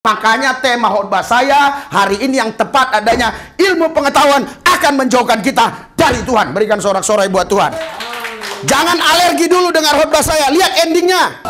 Makanya tema khotbah saya hari ini yang tepat adanya ilmu pengetahuan akan menjauhkan kita dari Tuhan. Berikan sorak-sorai buat Tuhan. Jangan alergi dulu dengar khotbah saya, lihat endingnya.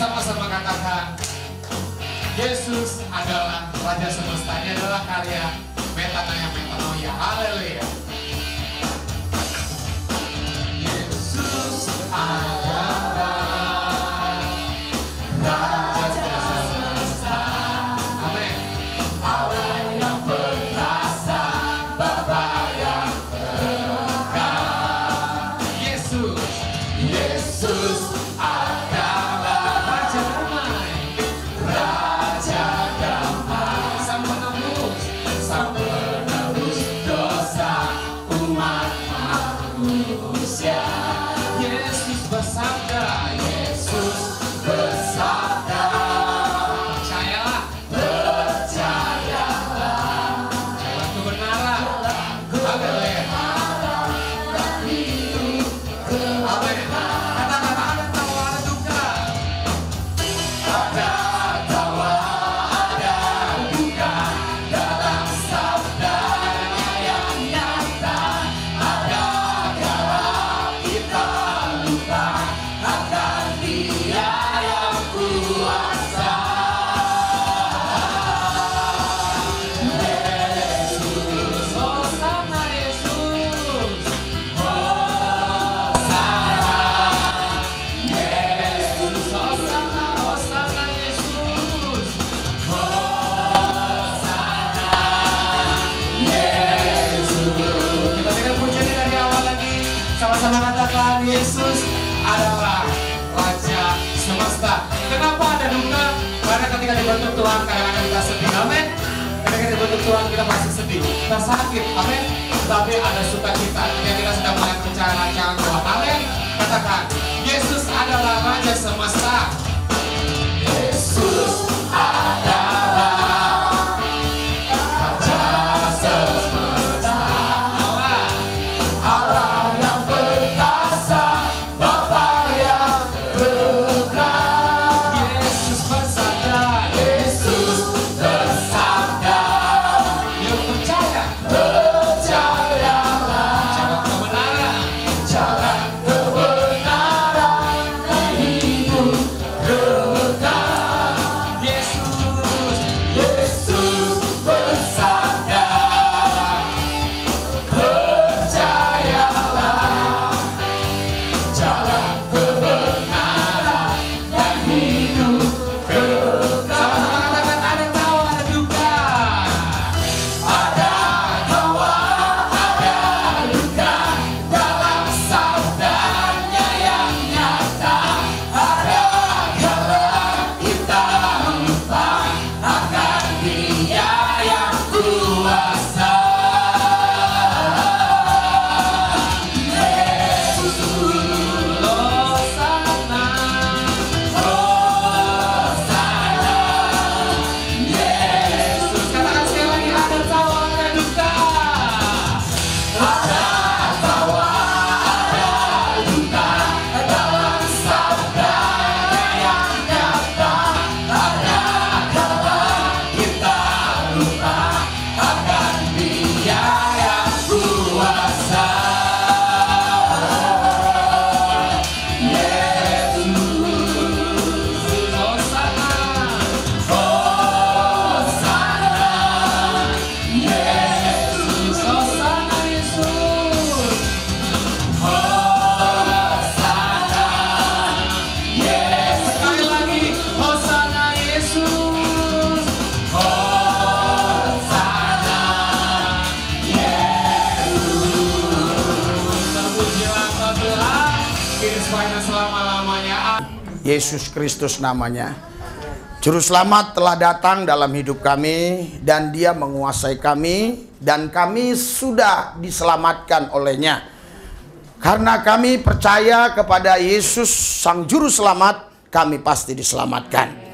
Sama-sama katakan, Yesus adalah Raja Semesta. Ini adalah karya Metanoia Metanoia. Haleluya. Yesus adalah Raja Semesta. Amin. Allah yang perkasa, Bapa yang berkah. Yesus bersabda, Yesus bersabda. Percayalah, percayalah. Jalan kebenaran. Haleluya. Amin. Katakan ada tawa, ada duka. Ada tawa, ada duka dalam sabdanya yang nyata. Ada kala kita lupa akan Dia yang kuasa. Yesus, hosana Yesus, hosana Yesus, hosana, hosana Yesus, hosana Yesus. Kita dengar pujiannya dari awal lagi. Sama-sama katakan, Yesus adalah Raja Semesta. Kenapa ada duka? Karena ketika dibentuk Tuhan kadang-kadang kita sedih. Amin. Ketika dibentuk Tuhan kita pasti sedih, kita sakit. Amin. Tapi ada sukacita ketika kita sedang melihat rencana-rencana Tuhan. Amin. Katakan, Yesus adalah Raja Semesta. Yesus adalah Raja Semesta. Allah yang perkasa, Bapa yang berkah. Yesus bersabda, Yesus bersabda. Yuk percaya, percayalah. Jalan kebenaran, jalan kebenaran. Hidup Yesus Kristus namanya. Juru selamat telah datang dalam hidup kami dan dia menguasai kami dan kami sudah diselamatkan olehnya. Karena kami percaya kepada Yesus Sang Juru Selamat, kami pasti diselamatkan.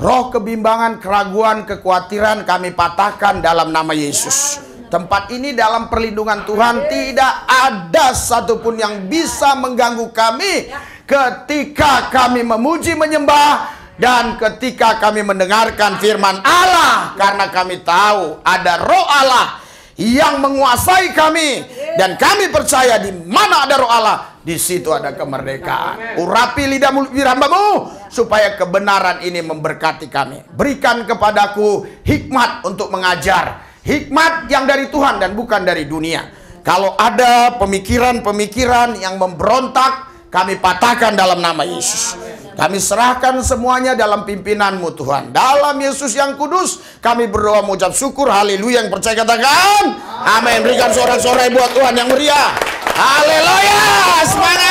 Roh kebimbangan, keraguan, kekhawatiran kami patahkan dalam nama Yesus. Tempat ini dalam perlindungan Tuhan, tidak ada satupun yang bisa mengganggu kami ketika kami memuji, menyembah, dan ketika kami mendengarkan firman Allah. Karena kami tahu ada Roh Allah yang menguasai kami, dan kami percaya di mana ada Roh Allah, di situ ada kemerdekaan. Urapi lidah mulut hambamu supaya kebenaran ini memberkati kami. Berikan kepadaku hikmat untuk mengajar, hikmat yang dari Tuhan dan bukan dari dunia. Kalau ada pemikiran-pemikiran yang memberontak, kami patahkan dalam nama Yesus. Kami serahkan semuanya dalam pimpinan-Mu Tuhan. Dalam Yesus yang kudus, kami berdoa mengucap syukur. Haleluya. Yang percaya katakan amin. Berikan sorak-sorai buat Tuhan yang meriah. Haleluya. Semangat.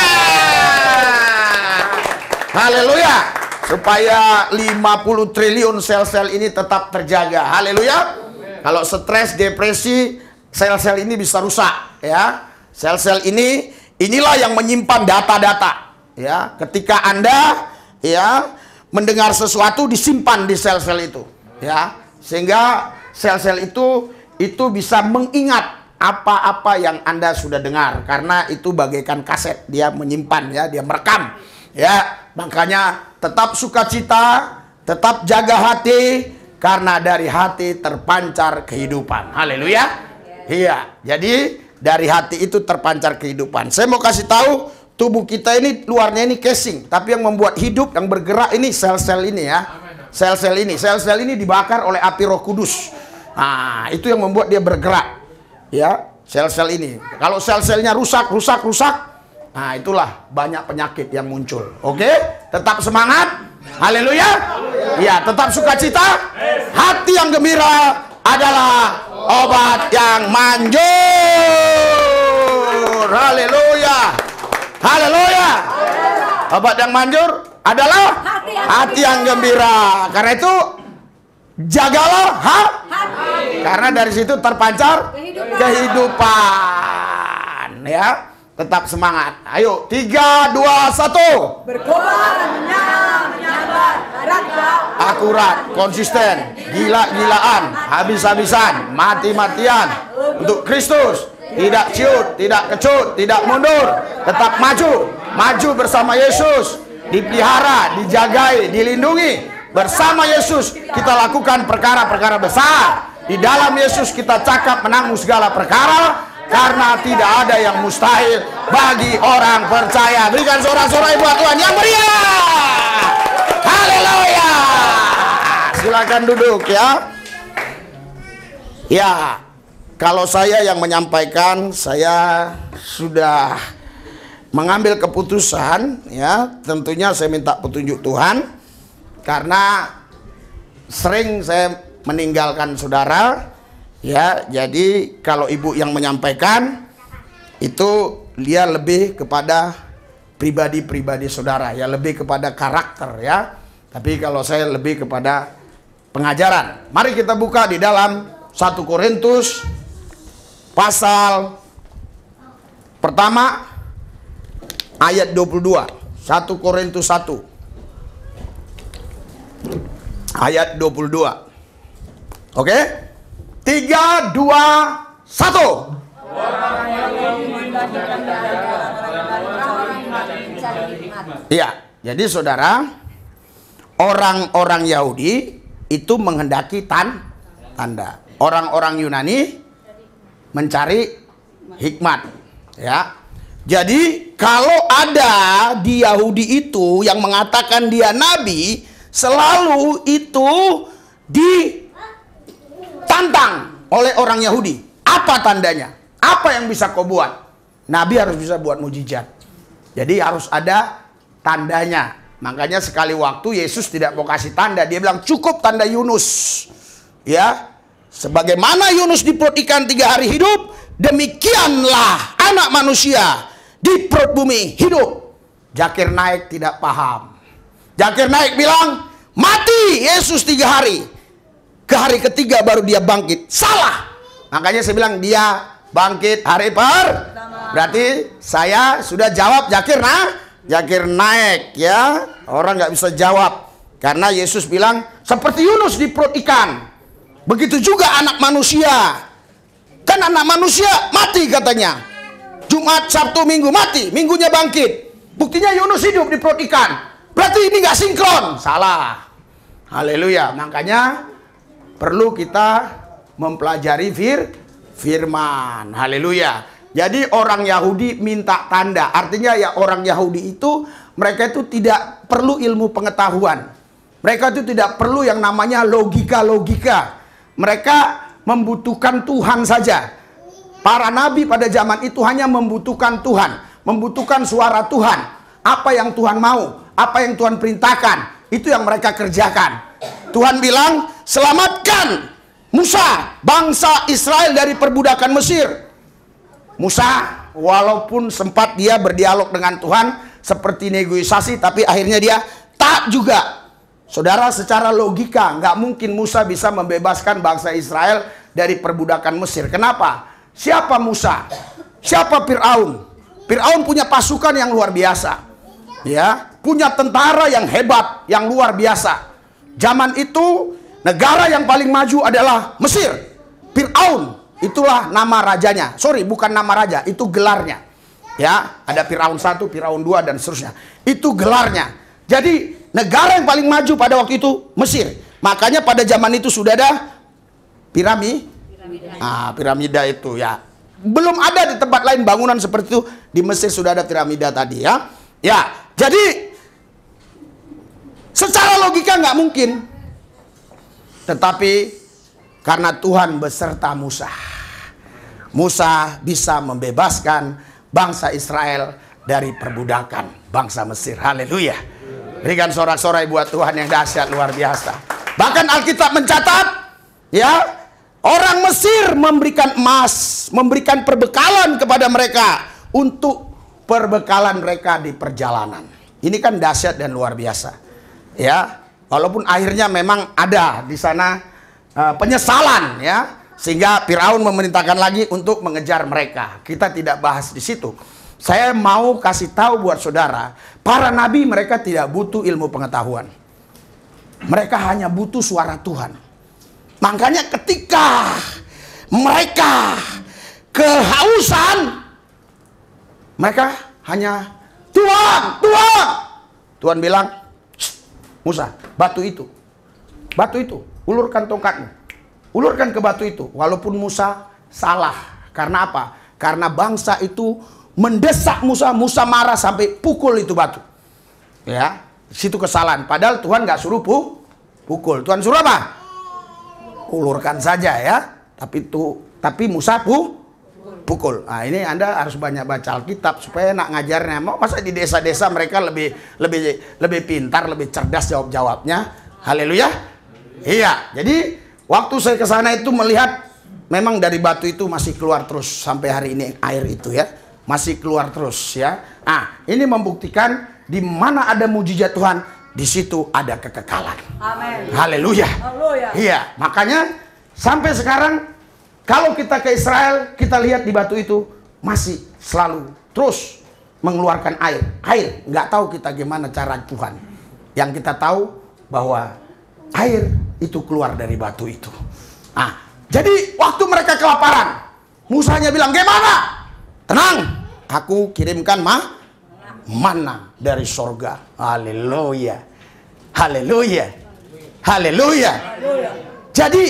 Haleluya. Supaya 50 triliun sel-sel ini tetap terjaga. Haleluya. Kalau stres, depresi, sel-sel ini bisa rusak. Ya, sel-sel ini, inilah yang menyimpan data-data. Ya, ketika Anda mendengar sesuatu, disimpan di sel-sel itu, ya, sehingga sel-sel itu bisa mengingat apa-apa yang Anda sudah dengar, karena itu bagaikan kaset, dia menyimpan, ya, dia merekam, ya. Makanya tetap sukacita, tetap jaga hati, karena dari hati terpancar kehidupan. Haleluya. Iya, jadi dari hati itu terpancar kehidupan. Saya mau kasih tahu, tubuh kita ini luarnya ini casing, tapi yang membuat hidup, yang bergerak ini sel-sel ini, ya. Sel-sel ini dibakar oleh api Roh Kudus. Nah, itu yang membuat dia bergerak. Ya, sel-sel ini. Kalau sel-selnya rusak, nah itulah banyak penyakit yang muncul. Oke? Tetap semangat. Haleluya. Ya, tetap sukacita. Hati yang gembira adalah obat yang manjur. Haleluya. Haleluya. Obat yang manjur adalah hati yang gembira. Karena itu jagalah hati. Karena dari situ terpancar kehidupan. Ya, tetap semangat. Ayo, 3, 2, 1. Berkorban, menyabar, akurat, konsisten, gila-gilaan, habis-habisan, mati-matian untuk Kristus. Tidak ciut, tidak kecut, tidak mundur, tetap maju bersama Yesus, dipelihara, dijagai, dilindungi. Bersama Yesus kita lakukan perkara-perkara besar. Di dalam Yesus kita cakap menanggung segala perkara, karena tidak ada yang mustahil bagi orang percaya. Berikan sorak-sorai buat Tuhan yang meriah. Haleluya. Silakan duduk, ya. Ya. Kalau saya yang menyampaikan, saya sudah mengambil keputusan, ya. Tentunya saya minta petunjuk Tuhan, karena sering saya meninggalkan saudara, ya. Jadi kalau ibu yang menyampaikan itu, dia lebih kepada pribadi-pribadi saudara, ya, lebih kepada karakter, ya. Tapi kalau saya lebih kepada pengajaran. Mari kita buka di dalam 1 Korintus pasal pertama ayat 22. 1 Korintus 1 ayat 22. Oke? 3, 2, 1. Iya, jadi saudara, orang-orang Yahudi itu menghendaki tanda. Orang-orang Yunani mencari hikmat, ya. Jadi kalau ada di Yahudi itu yang mengatakan dia nabi, selalu itu ditantang oleh orang Yahudi. Apa tandanya? Apa yang bisa kau buat? Nabi harus bisa buat mujizat. Jadi harus ada tandanya. Makanya sekali waktu Yesus tidak mau kasih tanda, dia bilang cukup tanda Yunus, ya. Sebagaimana Yunus di perut ikan 3 hari hidup, demikianlah anak manusia di perut bumi hidup. Zakir naik tidak paham. Zakir naik bilang, mati Yesus 3 hari. Ke hari ketiga baru dia bangkit. Salah. Makanya saya bilang dia bangkit hari pertama. Berarti saya sudah jawab Zakir naik ya. Orang nggak bisa jawab. Karena Yesus bilang seperti Yunus di perut ikan. Begitu juga anak manusia. Kan anak manusia mati katanya. Jumat, Sabtu, Minggu mati. Minggunya bangkit. Buktinya Yunus hidup di perut ikan. Berarti ini nggak sinkron. Salah. Haleluya. Makanya perlu kita mempelajari firman. Haleluya. Jadi orang Yahudi minta tanda. Artinya ya orang Yahudi itu mereka itu tidak perlu ilmu pengetahuan. Mereka itu tidak perlu yang namanya logika-logika. Mereka membutuhkan Tuhan saja. Para nabi pada zaman itu hanya membutuhkan Tuhan. Membutuhkan suara Tuhan. Apa yang Tuhan mau. Apa yang Tuhan perintahkan. Itu yang mereka kerjakan. Tuhan bilang, selamatkan Musa, bangsa Israel dari perbudakan Mesir. Musa, walaupun sempat dia berdialog dengan Tuhan, seperti negosiasi, tapi akhirnya dia taat juga. Saudara, secara logika, nggak mungkin Musa bisa membebaskan bangsa Israel dari perbudakan Mesir. Kenapa? Siapa Musa? Siapa Fir'aun? Fir'aun punya pasukan yang luar biasa. Ya, punya tentara yang hebat, yang luar biasa. Zaman itu, negara yang paling maju adalah Mesir. Fir'aun, itulah nama rajanya. Sorry, bukan nama raja, itu gelarnya. Ya, ada Firaun 1, Firaun 2 dan seterusnya. Itu gelarnya. Jadi negara yang paling maju pada waktu itu Mesir. Makanya pada zaman itu sudah ada piramida itu ya. Belum ada di tempat lain bangunan seperti itu. Di Mesir sudah ada piramida tadi ya. Ya, jadi secara logika nggak mungkin. Tetapi karena Tuhan beserta Musa, Musa bisa membebaskan bangsa Israel dari perbudakan bangsa Mesir. Haleluya. Berikan sorak-sorai buat Tuhan yang dahsyat luar biasa. Bahkan Alkitab mencatat, ya, orang Mesir memberikan emas, memberikan perbekalan kepada mereka untuk perbekalan mereka di perjalanan. Ini kan dahsyat dan luar biasa. Ya, walaupun akhirnya memang ada di sana penyesalan, ya, sehingga Firaun memerintahkan lagi untuk mengejar mereka. Kita tidak bahas di situ. Saya mau kasih tahu buat saudara, para nabi mereka tidak butuh ilmu pengetahuan. Mereka hanya butuh suara Tuhan. Makanya ketika mereka kehausan, mereka hanya Tuhan, Tuhan. Tuhan bilang, Musa, batu itu, ulurkan tongkatmu, ulurkan ke batu itu. Walaupun Musa salah, karena apa? Karena bangsa itu mendesak Musa, Musa marah sampai pukul itu batu. Ya, situ kesalahan. Padahal Tuhan nggak suruh pukul. Tuhan suruh apa? Ulurkan saja ya. Tapi Musa pukul. Nah, ini Anda harus banyak baca Alkitab supaya nak ngajarnya. Masa di desa-desa mereka lebih pintar, lebih cerdas jawab-jawabnya. Haleluya. Iya. Jadi waktu saya ke sana itu melihat memang dari batu itu masih keluar terus sampai hari ini air itu ya. Masih keluar terus ya. Nah, ini membuktikan di mana ada mujizat Tuhan, di situ ada kekekalan. Amin. Haleluya. Haleluya. Iya, makanya sampai sekarang kalau kita ke Israel, kita lihat di batu itu masih selalu terus mengeluarkan air. Air, nggak tahu kita gimana cara Tuhan. Yang kita tahu bahwa air itu keluar dari batu itu. Nah, jadi waktu mereka kelaparan, Musanya bilang, "Gimana? Tenang, aku kirimkan mana dari sorga." Haleluya. Haleluya. Haleluya. Jadi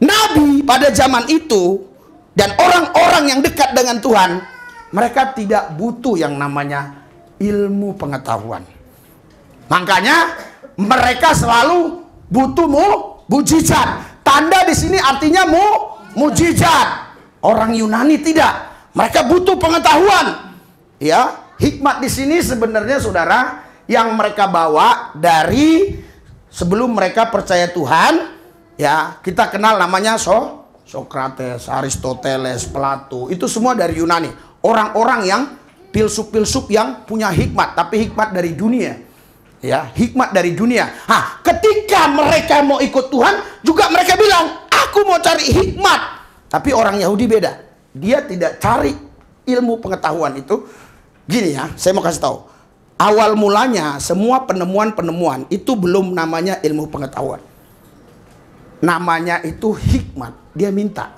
nabi pada zaman itu dan orang-orang yang dekat dengan Tuhan, mereka tidak butuh yang namanya ilmu pengetahuan. Makanya mereka selalu butuh mujizat. Tanda di sini artinya mujizat. Orang Yunani tidak. Mereka butuh pengetahuan. Ya, hikmat di sini sebenarnya saudara yang mereka bawa dari sebelum mereka percaya Tuhan. Ya, kita kenal namanya Sokrates, Aristoteles, Plato. Itu semua dari Yunani. Orang-orang yang filsuf-filsuf yang punya hikmat, tapi hikmat dari dunia. Ya, hikmat dari dunia. Ketika mereka mau ikut Tuhan, juga mereka bilang, aku mau cari hikmat. Tapi orang Yahudi beda. Dia tidak cari ilmu pengetahuan itu. Gini ya, saya mau kasih tahu. Awal mulanya semua penemuan-penemuan itu belum namanya ilmu pengetahuan. Namanya itu hikmat. Dia minta,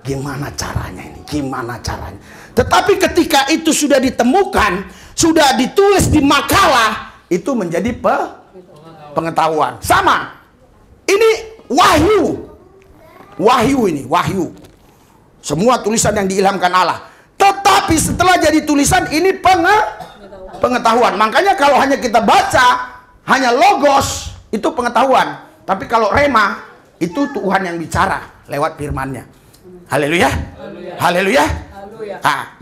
gimana caranya ini? Gimana caranya? Tetapi ketika itu sudah ditemukan, sudah ditulis di makalah, itu menjadi pengetahuan. Sama. Ini wahyu. Wahyu ini, wahyu. Semua tulisan yang diilhamkan Allah. Tetapi setelah jadi tulisan, ini pengetahuan. Makanya kalau hanya kita baca, hanya logos, itu pengetahuan. Tapi kalau rema, itu Tuhan yang bicara lewat firman-Nya. Haleluya. Haleluya.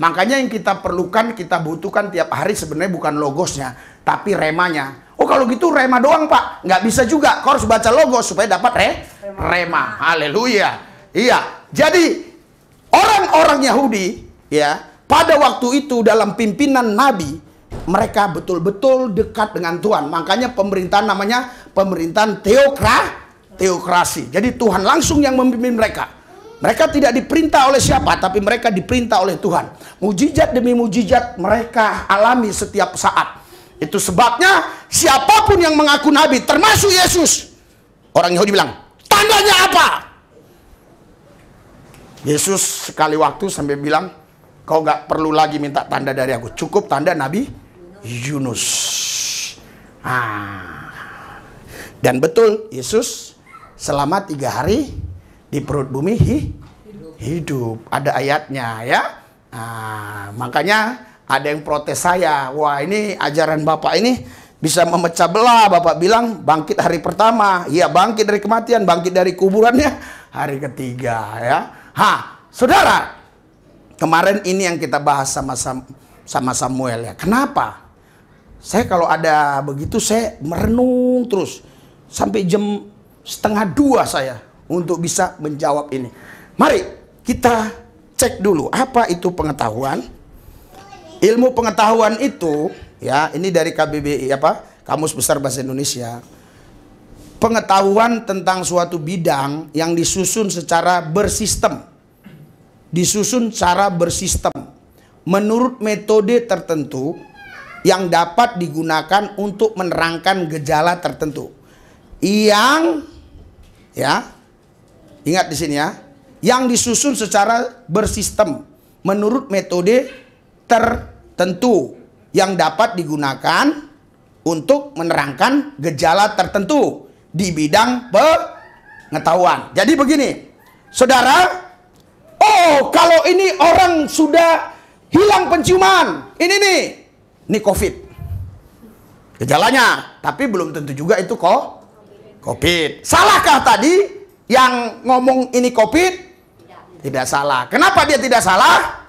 Makanya yang kita perlukan, kita butuhkan tiap hari sebenarnya bukan logosnya, tapi remanya. Oh kalau gitu rema doang Pak, nggak bisa juga. Kau harus baca logos supaya dapat rema. Haleluya. Iya. Jadi orang-orang Yahudi, ya, pada waktu itu dalam pimpinan Nabi, mereka betul-betul dekat dengan Tuhan. Makanya pemerintahan namanya pemerintahan teokrasi. Jadi Tuhan langsung yang memimpin mereka. Mereka tidak diperintah oleh siapa, tapi mereka diperintah oleh Tuhan. Mujizat demi mujizat mereka alami setiap saat. Itu sebabnya siapapun yang mengaku nabi, termasuk Yesus, orang Yahudi bilang, tandanya apa? Yesus sekali waktu sampai bilang, kau gak perlu lagi minta tanda dari aku, cukup tanda Nabi Yunus. Dan betul, Yesus selama 3 hari di perut bumi hidup. Ada ayatnya ya. Makanya ada yang protes saya, wah ini ajaran Bapak ini bisa memecah belah. Bapak bilang bangkit hari pertama, iya bangkit dari kematian, bangkit dari kuburannya hari ketiga ya. Saudara, kemarin ini yang kita bahas sama Samuel ya. Kenapa? Saya kalau ada begitu saya merenung terus sampai jam 1:30 saya untuk bisa menjawab ini. Mari kita cek dulu apa itu pengetahuan. Ilmu pengetahuan itu ya, ini dari KBBI Kamus Besar Bahasa Indonesia. Pengetahuan tentang suatu bidang yang disusun secara bersistem. Disusun secara bersistem menurut metode tertentu yang dapat digunakan untuk menerangkan gejala tertentu. Yang ya, ingat di sini ya, yang disusun secara bersistem menurut metode tertentu yang dapat digunakan untuk menerangkan gejala tertentu di bidang pengetahuan. Jadi begini, saudara, kalau ini orang sudah hilang penciuman, ini COVID. Gejalanya, tapi belum tentu juga itu COVID. Salahkah tadi yang ngomong ini COVID? Tidak salah. Kenapa dia tidak salah?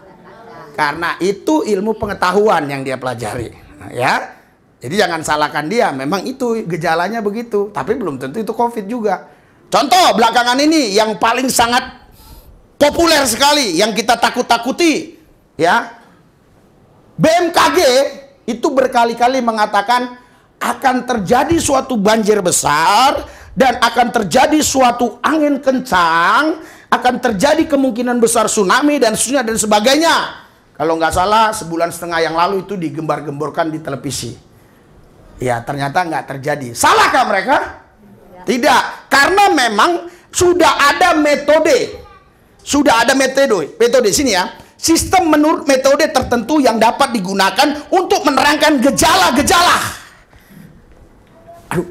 Karena itu ilmu pengetahuan yang dia pelajari. Ya. Jadi jangan salahkan dia. Memang itu gejalanya begitu. Tapi belum tentu itu COVID juga. Contoh belakangan ini yang paling sangat populer sekali, yang kita takut-takuti. Ya. BMKG itu berkali-kali mengatakan akan terjadi suatu banjir besar dan akan terjadi suatu angin kencang, akan terjadi kemungkinan besar tsunami dan seterusnya dan sebagainya. Kalau nggak salah sebulan setengah yang lalu itu digembar-gemborkan di televisi. Ya ternyata nggak terjadi. Salahkah mereka? Tidak, karena memang sudah ada metode. Sudah ada metode sini ya. Sistem menurut metode tertentu yang dapat digunakan untuk menerangkan gejala-gejala. Aduh,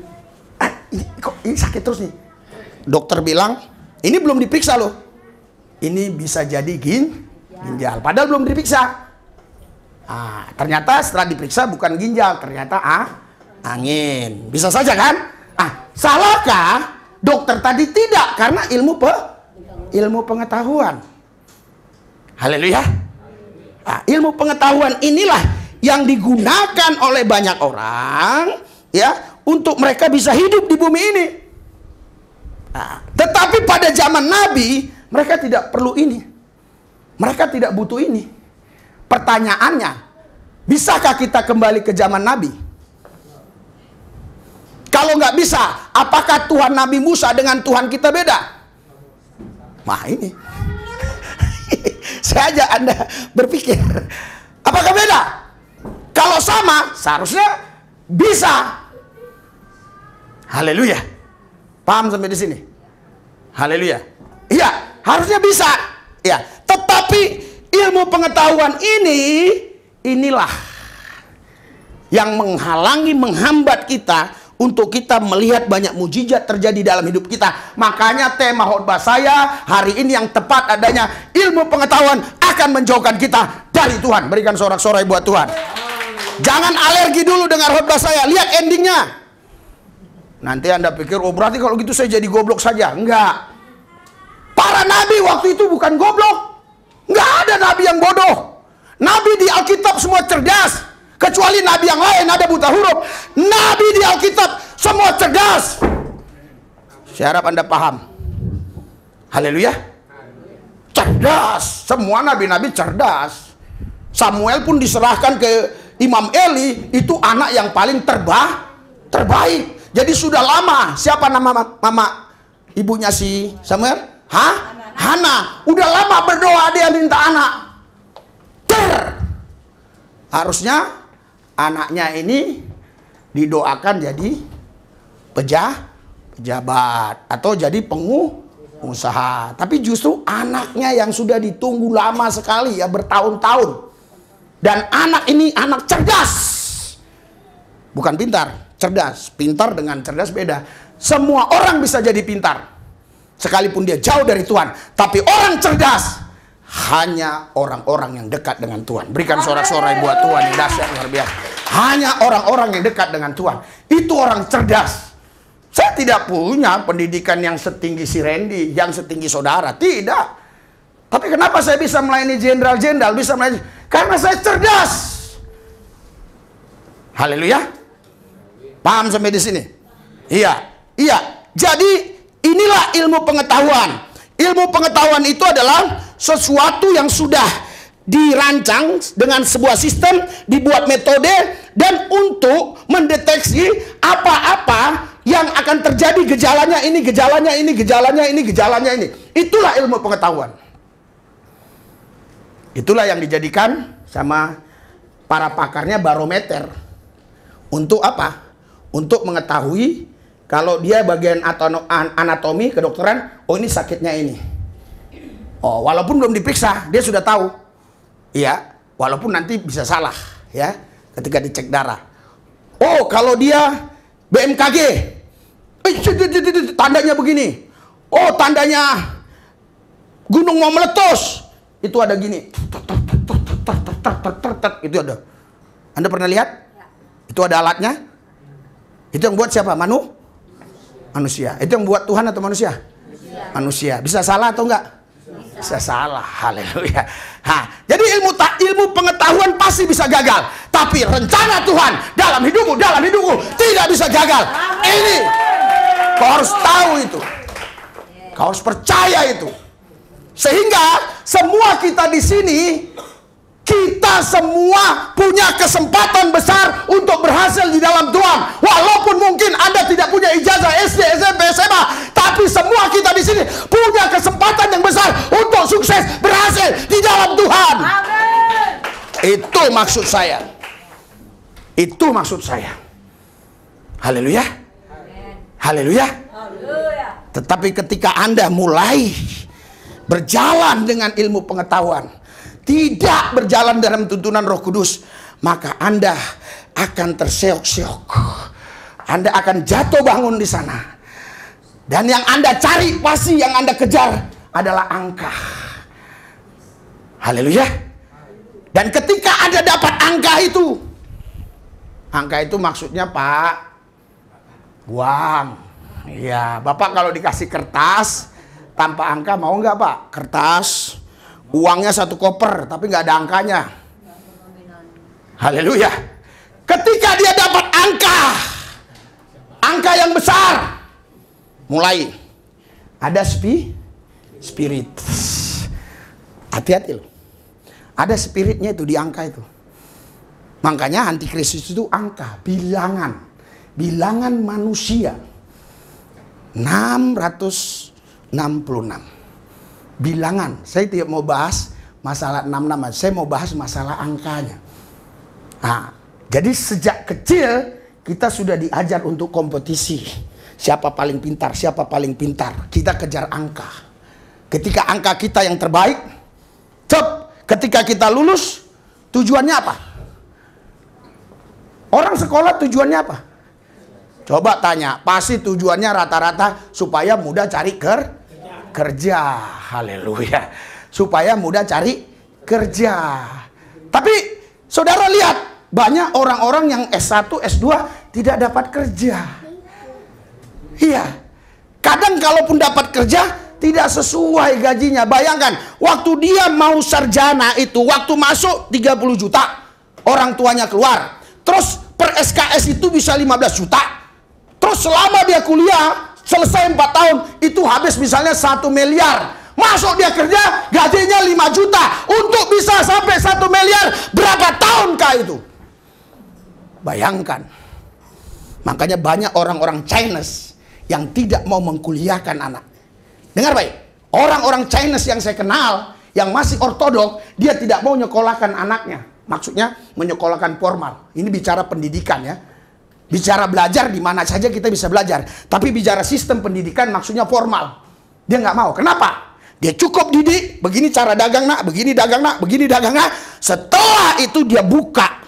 ini sakit terus nih. Dokter bilang, ini belum diperiksa loh. Ini bisa jadi ginjal. Padahal belum diperiksa. Ternyata setelah diperiksa bukan ginjal, ternyata angin. Bisa saja kan? Salahkah dokter tadi? Tidak, karena ilmu pengetahuan. Haleluya. Ilmu pengetahuan inilah yang digunakan oleh banyak orang ya untuk mereka bisa hidup di bumi ini. Tetapi pada zaman Nabi mereka tidak perlu ini. Mereka tidak butuh ini. Pertanyaannya, bisakah kita kembali ke zaman Nabi? Kalau nggak bisa, apakah Tuhan Nabi Musa dengan Tuhan kita beda? Nah ini. Saya ajak Anda berpikir. Apakah beda? Kalau sama, seharusnya bisa. Haleluya. Paham sampai di sini? Haleluya. Iya, harusnya bisa. Ya, tetapi ilmu pengetahuan inilah yang menghalangi, menghambat kita untuk kita melihat banyak mujizat terjadi dalam hidup kita. Makanya tema khotbah saya hari ini yang tepat adanya, ilmu pengetahuan akan menjauhkan kita dari Tuhan. Berikan sorak-sorai buat Tuhan. Jangan alergi dulu dengar khotbah saya, lihat endingnya. Nanti Anda pikir, oh berarti kalau gitu saya jadi goblok saja. Enggak. Para nabi waktu itu bukan goblok. Enggak ada nabi yang bodoh. Nabi di Alkitab semua cerdas. Kecuali nabi yang lain ada buta huruf. Nabi di Alkitab semua cerdas. Saya harap Anda paham. Haleluya. Cerdas. Semua nabi-nabi cerdas. Samuel pun diserahkan ke Imam Eli. Itu anak yang paling terbaik. Jadi sudah lama. Siapa nama mama ibunya si Samuel? Hana. Udah lama berdoa dia minta anak. Harusnya anaknya ini didoakan jadi pejabat atau jadi pengusaha. Tapi justru anaknya yang sudah ditunggu lama sekali ya, bertahun-tahun. Dan anak ini anak cerdas. Bukan pintar, cerdas. Pintar dengan cerdas beda. Semua orang bisa jadi pintar. Sekalipun dia jauh dari Tuhan. Tapi orang cerdas hanya orang-orang yang dekat dengan Tuhan. Berikan sorak-sorai buat Tuhan yang dahsyat luar biasa. Hanya orang-orang yang dekat dengan Tuhan. Itu orang cerdas. Saya tidak punya pendidikan yang setinggi si Randy, yang setinggi saudara. Tidak. Tapi kenapa saya bisa melayani jenderal-jenderal? Bisa melayani karena saya cerdas. Haleluya. Paham sampai di sini? Iya. Jadi inilah ilmu pengetahuan. Ilmu pengetahuan itu adalah sesuatu yang sudah dirancang dengan sebuah sistem, dibuat metode, dan untuk mendeteksi apa-apa yang akan terjadi, gejalanya ini, gejalanya ini, gejalanya ini, gejalanya ini. Itulah ilmu pengetahuan. Itulah yang dijadikan sama para pakarnya barometer. Untuk apa? Untuk mengetahui kalau dia bagian anatomi, kedokteran, oh ini sakitnya ini. Oh, walaupun belum diperiksa, dia sudah tahu. Iya, walaupun nanti bisa salah, ya, ketika dicek darah. Oh, kalau dia BMKG, tandanya begini. Oh, tandanya gunung mau meletus. Itu ada gini. Itu ada. Anda pernah lihat? Itu ada alatnya. Itu yang buat siapa? Manusia. Itu yang buat Tuhan atau manusia? Manusia. Bisa salah atau enggak? Bisa salah. Haleluya. Jadi ilmu pengetahuan pasti bisa gagal. Tapi rencana Tuhan dalam hidupmu tidak bisa gagal. Ini kau harus tahu itu. Kau harus percaya itu. Sehingga semua kita di sini, kita semua punya kesempatan besar untuk berhasil di dalam Tuhan. Walaupun mungkin Anda tidak punya ijazah SD, SMP, SMA, tapi semua kita di sini punya kesempatan yang besar untuk sukses berhasil di dalam Tuhan. Amin. Itu maksud saya. Itu maksud saya. Haleluya. Haleluya. Tetapi ketika Anda mulai berjalan dengan ilmu pengetahuan, tidak berjalan dalam tuntunan Roh Kudus, maka Anda akan terseok-seok. Anda akan jatuh bangun di sana. Dan yang Anda cari, pasti yang Anda kejar adalah angka. Haleluya. Dan ketika Anda dapat angka itu maksudnya Pak, uang. Iya, Bapak kalau dikasih kertas tanpa angka mau nggak Pak? Kertas, uangnya 1 koper, tapi nggak ada angkanya. Haleluya. Ketika dia dapat angka yang besar, mulai ada spirit. Hati-hati loh. Ada spiritnya itu di angka itu. Makanya antikristus itu angka, bilangan. bilangan manusia 666. Bilangan, saya tidak mau bahas masalah 66, saya mau bahas masalah angkanya. Nah, jadi sejak kecil kita sudah diajar untuk kompetisi. Siapa paling pintar, siapa paling pintar. Kita kejar angka. Ketika angka kita yang terbaik, ketika kita lulus, tujuannya apa? Orang sekolah tujuannya apa? Coba tanya, pasti tujuannya rata-rata supaya mudah cari kerja. Haleluya. Supaya mudah cari kerja. Tapi saudara lihat, banyak orang-orang yang S1, S2 tidak dapat kerja. Iya. Kadang kalaupun dapat kerja, tidak sesuai gajinya. Bayangkan, waktu dia mau sarjana itu, waktu masuk 30 juta, orang tuanya keluar. Terus per SKS itu bisa 15 juta. Terus selama dia kuliah, selesai 4 tahun, itu habis misalnya 1 miliar. Masuk dia kerja, gajinya 5 juta. Untuk bisa sampai 1 miliar, berapa tahun kah itu? Bayangkan. Makanya banyak orang-orang Chinese yang tidak mau mengkuliahkan anak. Dengar baik, orang-orang Chinese yang saya kenal, yang masih ortodok, dia tidak mau nyekolahkan anaknya. Maksudnya menyekolahkan formal. Ini bicara pendidikan ya. Bicara belajar di mana saja kita bisa belajar. Tapi bicara sistem pendidikan maksudnya formal. Dia nggak mau. Kenapa? Dia cukup didik, begini cara dagang nak, begini dagang nak, begini dagang nak. Setelah itu dia buka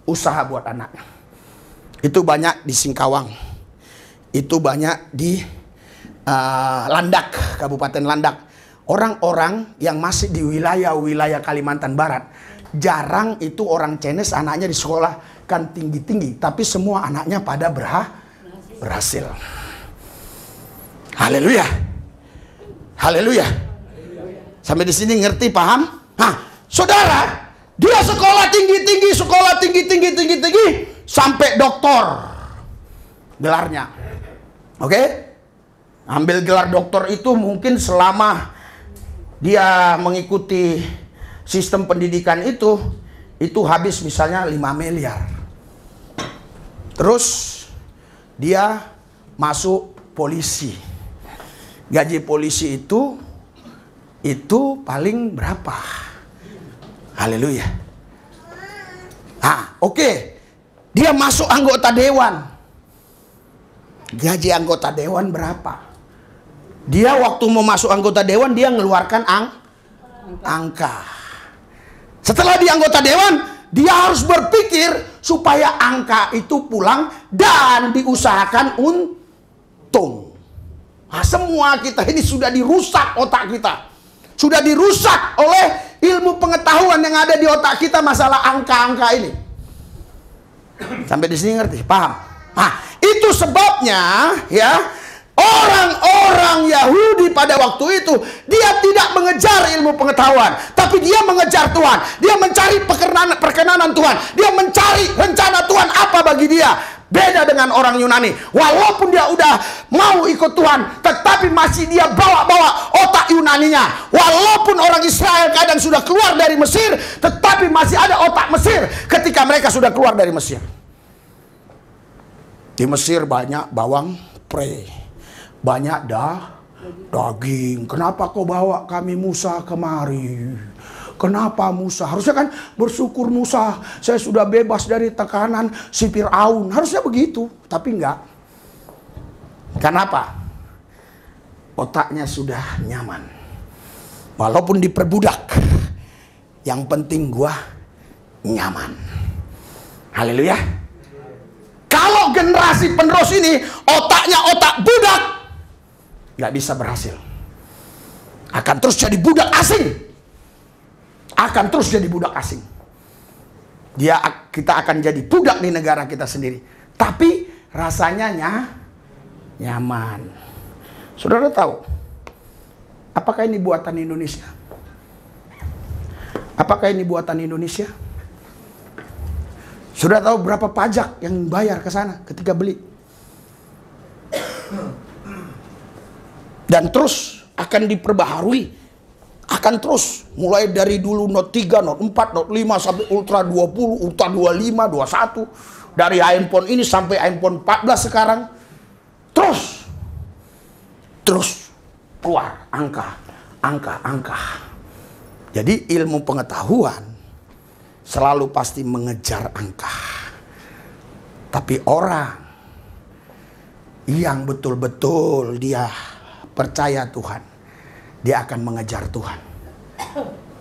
usaha buat anaknya. Itu banyak di Singkawang. Itu banyak di Landak, Kabupaten Landak. Orang-orang yang masih di wilayah-wilayah Kalimantan Barat, jarang itu orang Chinese anaknya di sekolah kan tinggi-tinggi, tapi semua anaknya pada berhasil. Haleluya. Haleluya. Sampai di sini ngerti, paham? Nah, saudara, dia sekolah tinggi-tinggi, sampai doktor gelarnya. Oke? Ambil gelar doktor itu mungkin selama dia mengikuti sistem pendidikan itu habis misalnya 5 miliar. Terus dia masuk polisi. Gaji polisi itu paling berapa? Haleluya. Oke. Dia masuk anggota dewan. Gaji anggota dewan berapa? Dia waktu mau masuk anggota dewan, dia ngeluarkan angka. Setelah dia anggota dewan, dia harus berpikir supaya angka itu pulang dan diusahakan untung. Nah, semua kita ini sudah dirusak otak kita. Sudah dirusak oleh ilmu pengetahuan yang ada di otak kita masalah angka-angka ini. Sampai di sini ngerti? Paham? Nah, itu sebabnya ya, orang-orang Yahudi pada waktu itu dia tidak mengejar ilmu pengetahuan, tapi dia mengejar Tuhan. Dia mencari perkenanan Tuhan. Dia mencari rencana Tuhan apa bagi dia. Beda dengan orang Yunani. Walaupun dia udah mau ikut Tuhan, tetapi masih dia bawa-bawa otak Yunaninya. Walaupun orang Israel kadang sudah keluar dari Mesir, tetapi masih ada otak Mesir ketika mereka sudah keluar dari Mesir. Di Mesir banyak bawang pre, banyak daging. Kenapa kau bawa kami Musa kemari? Kenapa Musa? Harusnya kan bersyukur Musa, saya sudah bebas dari tekanan si Fir'aun. Harusnya begitu, tapi enggak. Kenapa? Otaknya sudah nyaman. Walaupun diperbudak, yang penting gua nyaman. Haleluya. Kalau generasi penerus ini otaknya otak budak, nggak bisa berhasil. Akan terus jadi budak asing. Akan terus jadi budak asing. Kita akan jadi budak di negara kita sendiri. Tapi rasanya nyaman. Saudara tahu, apakah ini buatan Indonesia? Apakah ini buatan Indonesia? Sudah tahu berapa pajak yang bayar ke sana ketika beli? Dan terus akan diperbaharui. Akan terus mulai dari dulu Note 3, Note 4, Note 5 sampai Ultra 20, Ultra 25, 21, Dari handphone ini sampai iPhone 14 sekarang. Terus keluar angka. Jadi ilmu pengetahuan selalu pasti mengejar angka. Tapi orang yang betul-betul dia percaya Tuhan, dia akan mengejar Tuhan.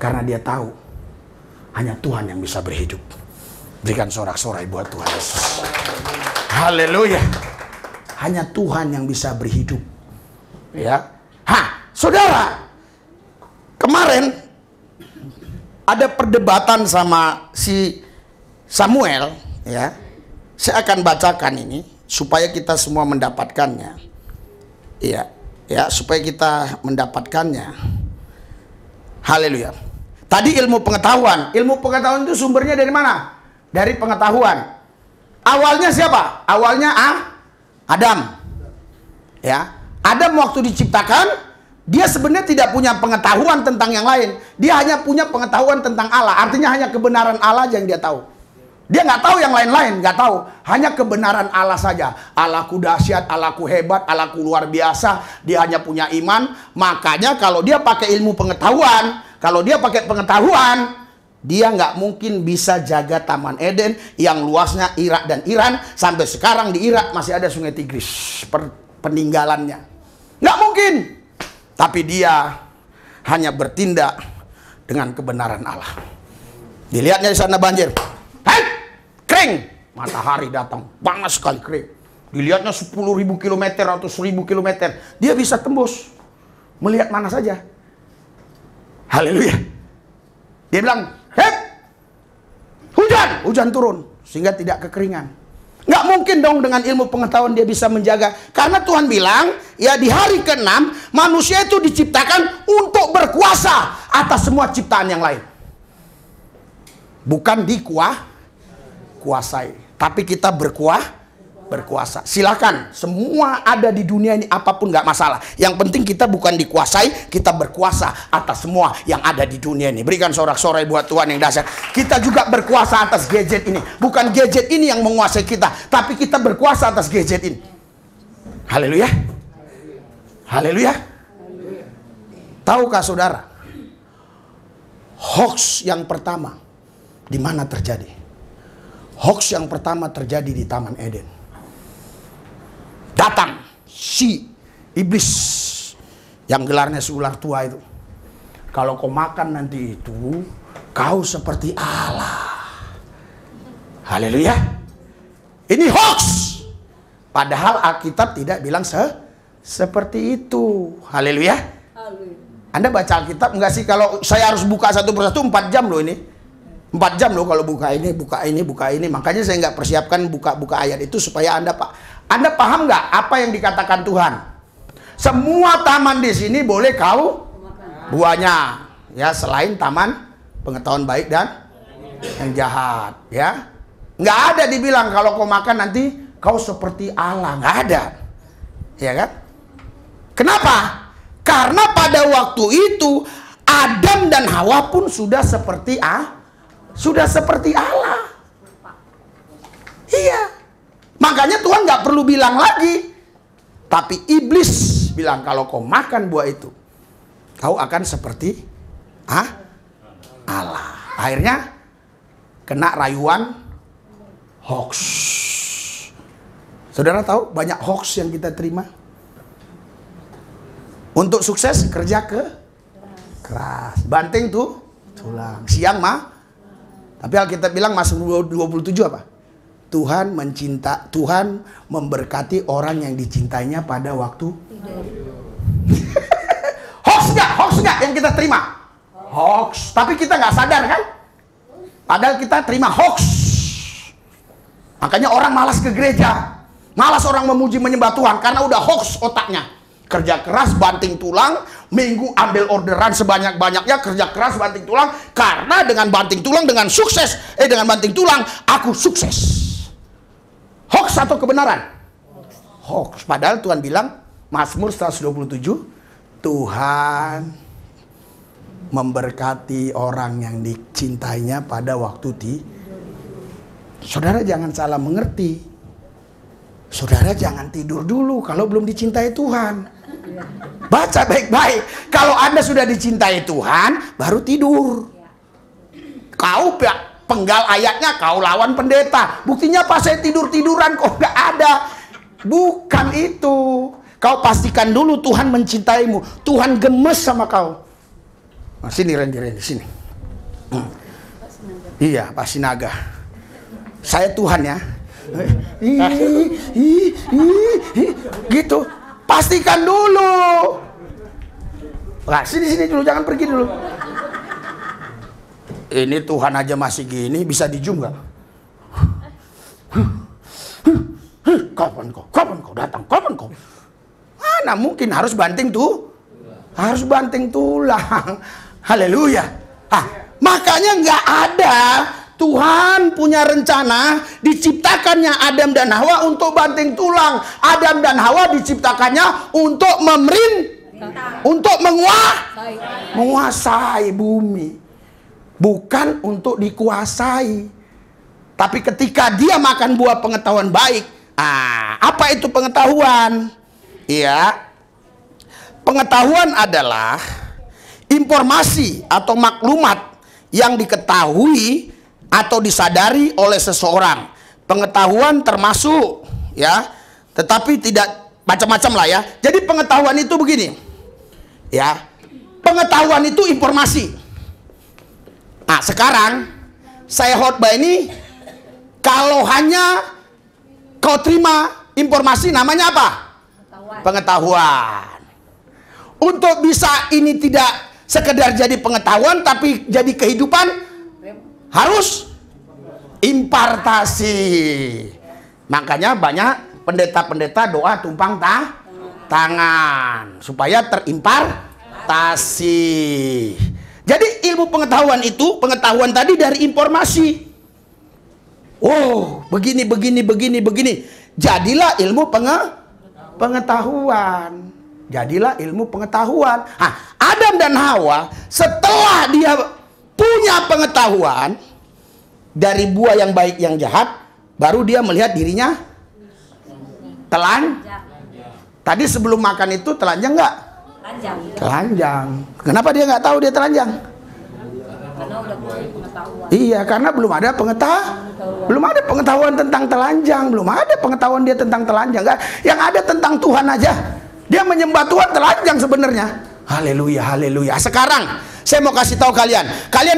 Karena dia tahu hanya Tuhan yang bisa berhidup. Berikan sorak-sorai buat Tuhan Yesus. Haleluya. Hanya Tuhan yang bisa berhidup. Ya. Saudara, kemarin ada perdebatan sama si Samuel, ya. Saya akan bacakan ini supaya kita semua mendapatkannya. Iya, ya, supaya kita mendapatkannya. Haleluya. Tadi ilmu pengetahuan. Ilmu pengetahuan itu sumbernya dari mana? Dari pengetahuan. Awalnya siapa? Awalnya Adam. Ya. Adam waktu diciptakan, dia sebenarnya tidak punya pengetahuan tentang yang lain. Dia hanya punya pengetahuan tentang Allah. Artinya hanya kebenaran Allah yang dia tahu. Dia nggak tahu yang lain-lain, nggak tahu. Hanya kebenaran Allah saja. Allahku dahsyat, Allahku hebat, Allahku luar biasa. Dia hanya punya iman. Makanya kalau dia pakai ilmu pengetahuan, dia nggak mungkin bisa jaga Taman Eden yang luasnya Irak dan Iran. Sampai sekarang di Irak masih ada Sungai Tigris peninggalannya. Nggak mungkin. Tapi dia hanya bertindak dengan kebenaran Allah. Dilihatnya di sana banjir. Kering. Matahari datang. Panas sekali kering. Dilihatnya 10.000 kilometer atau 1.000 kilometer. Dia bisa tembus. Melihat mana saja. Haleluya. Dia bilang, hujan turun. Sehingga tidak kekeringan. Nggak mungkin dong dengan ilmu pengetahuan dia bisa menjaga. Karena Tuhan bilang, ya di hari ke-6, manusia itu diciptakan untuk berkuasa atas semua ciptaan yang lain. Bukan dikuasai. Tapi kita berkuasa. Silakan, semua ada di dunia ini, apapun nggak masalah. Yang penting kita bukan dikuasai, kita berkuasa atas semua yang ada di dunia ini. Berikan sorak-sorai buat Tuhan yang dahsyat. Kita juga berkuasa atas gadget ini. Bukan gadget ini yang menguasai kita, tapi kita berkuasa atas gadget ini. Haleluya. Haleluya. Tahukah saudara, hoax yang pertama di mana terjadi? Hoax yang pertama terjadi di Taman Eden. Datang si iblis yang gelarnya si ular tua itu. Kalau kau makan nanti itu, kau seperti Allah. Haleluya. Ini hoax. Padahal Alkitab tidak bilang seperti itu. Haleluya. Anda baca Alkitab enggak sih? Kalau saya harus buka satu persatu 4 jam loh ini. 4 jam loh kalau buka ini. Makanya saya nggak persiapkan buka ayat itu supaya Anda paham nggak apa yang dikatakan Tuhan? Semua taman di sini boleh kau buahnya, ya, selain taman pengetahuan baik dan yang jahat, ya. Nggak ada dibilang kalau kau makan nanti kau seperti Allah, nggak ada, ya kan? Kenapa? Karena pada waktu itu Adam dan Hawa pun sudah seperti Allah. Iya. Makanya Tuhan nggak perlu bilang lagi. Tapi iblis bilang kalau kau makan buah itu, kau akan seperti Allah. Akhirnya kena rayuan hoax. Saudara tahu banyak hoax yang kita terima. Untuk sukses kerja keras. Banting tuh tulang. Siang mah. Tapi Alkitab bilang Mazmur 27 apa? Tuhan memberkati orang yang dicintainya pada waktu hoax nggak yang kita terima? Hoax. Tapi kita nggak sadar kan? Padahal kita terima hoax. Makanya orang malas ke gereja. Malas orang memuji menyembah Tuhan karena udah hoax otaknya. Kerja keras, banting tulang, minggu ambil orderan sebanyak-banyaknya, kerja keras, banting tulang. Karena dengan banting tulang, dengan banting tulang, aku sukses. Hoax atau kebenaran? Hoax. Padahal Tuhan bilang, Mazmur 127, Tuhan memberkati orang yang dicintainya pada waktu Saudara jangan salah mengerti. Saudara jangan tidur dulu kalau belum dicintai Tuhan. Baca baik-baik. Kalau Anda sudah dicintai Tuhan, baru tidur. Kau penggal ayatnya, kau lawan pendeta. Buktinya pas saya tidur-tiduran kok nggak ada. Bukan itu. Kau pastikan dulu Tuhan mencintaimu. Tuhan gemes sama kau. Nah, sini Randy, sini. Iya, Pak Sinaga. Saya Tuhan ya. Gitu. Pastikan dulu. Nah, sini dulu, jangan pergi dulu. Ini Tuhan aja masih gini, bisa di zoom nggak? Kapan kau datang? Kapan kau? Mana mungkin, harus banting tuh. Harus banting tulang. Haleluya. Makanya nggak ada. Tuhan punya rencana diciptakannya Adam dan Hawa untuk banting tulang. Adam dan Hawa diciptakannya untuk untuk menguasai bumi. Bukan untuk dikuasai. Tapi ketika dia makan buah pengetahuan baik, apa itu pengetahuan? Iya. Pengetahuan adalah informasi atau maklumat yang diketahui atau disadari oleh seseorang. Pengetahuan termasuk ya, tetapi tidak macam-macam lah ya. Jadi pengetahuan itu begini. Ya. Pengetahuan itu informasi. Nah, sekarang saya khotbah ini, kalau hanya kau terima informasi, namanya apa? Pengetahuan. Untuk bisa ini tidak sekedar jadi pengetahuan tapi jadi kehidupan, harus impartasi. Makanya banyak pendeta-pendeta doa tumpang tangan supaya terimpartasi. Jadi ilmu pengetahuan itu, pengetahuan tadi dari informasi. Oh, begini. Jadilah ilmu pengetahuan. Jadilah ilmu pengetahuan. Adam dan Hawa setelah dia punya pengetahuan dari buah yang baik yang jahat, baru dia melihat dirinya Tadi sebelum makan itu telanjang nggak? Telanjang. Kenapa dia nggak tahu dia telanjang? Karena udah punya pengetahuan. Iya, karena belum ada pengetahuan tentang telanjang, belum ada pengetahuan dia tentang telanjang. Yang ada tentang Tuhan aja. Dia menyembah Tuhan telanjang sebenarnya. Haleluya, haleluya. Sekarang saya mau kasih tahu kalian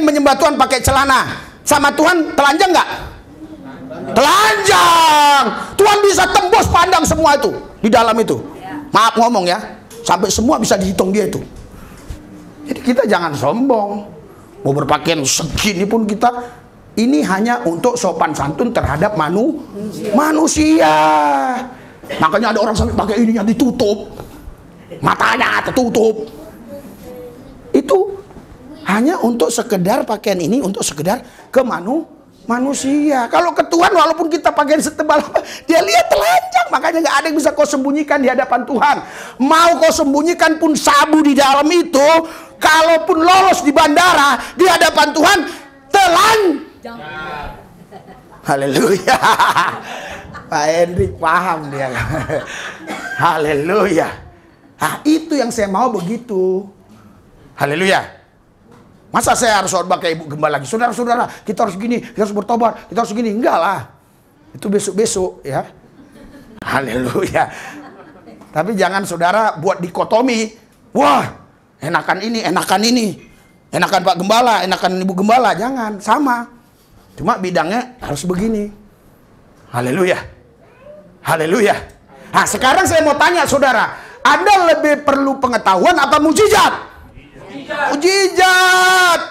menyembah Tuhan pakai celana, sama Tuhan telanjang nggak? Telanjang. Tuhan bisa tembus pandang semua itu di dalam itu. Maaf ngomong ya, sampai semua bisa dihitung dia itu. Jadi kita jangan sombong. Mau berpakaian segini pun kita, ini hanya untuk sopan santun terhadap manusia. Makanya ada orang sampai pakai ininya ditutup, matanya tertutup. Itu hanya untuk sekedar pakaian ini, untuk sekedar manusia. Kalau ke Tuhan, walaupun kita pakaian setebal apa, dia lihat telanjang. Makanya nggak ada yang bisa kau sembunyikan di hadapan Tuhan. Mau kau sembunyikan pun sabu di dalam itu, kalaupun lolos di bandara, di hadapan Tuhan telanjang. Haleluya. Pak Hendrik paham dia. Haleluya. Itu yang saya mau begitu. Haleluya. Masa saya harus khotbah kayak Ibu Gembala lagi? Saudara-saudara, kita harus gini, kita harus bertobat, kita harus gini. Enggak lah. Itu besok-besok ya. Haleluya. Tapi jangan saudara buat dikotomi. Wah, enakan ini, enakan ini. Enakan Pak Gembala, enakan Ibu Gembala. Jangan, sama. Cuma bidangnya harus begini. Haleluya. Haleluya. Nah, sekarang saya mau tanya saudara, Anda lebih perlu pengetahuan apa mujizat? Mujizat.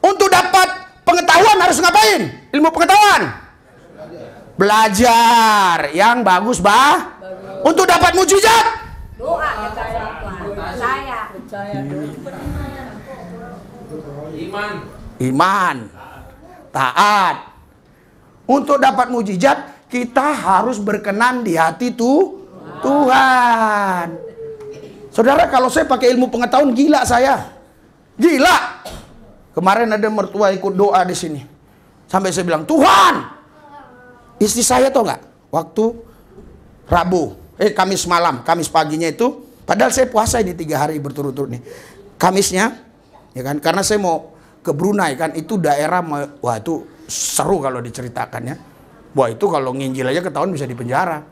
Untuk dapat pengetahuan harus ngapain? Ilmu pengetahuan. Belajar yang bagus, bah. Untuk dapat mujizat, Doa kepada Tuhan. Percaya. Iman. Taat. Untuk dapat mujizat, kita harus berkenan di hati Tuhan. Saudara, kalau saya pakai ilmu pengetahuan, gila saya. Gila. Kemarin ada mertua ikut doa di sini. Sampai saya bilang, Tuhan, istri saya tau nggak, waktu Kamis malam, Kamis paginya itu, padahal saya puasa ini 3 hari berturut-turut nih. Kamisnya, ya kan, karena saya mau ke Brunei kan, itu daerah, wah itu seru kalau diceritakannya. Wah itu kalau nginjil aja ketahuan bisa dipenjara,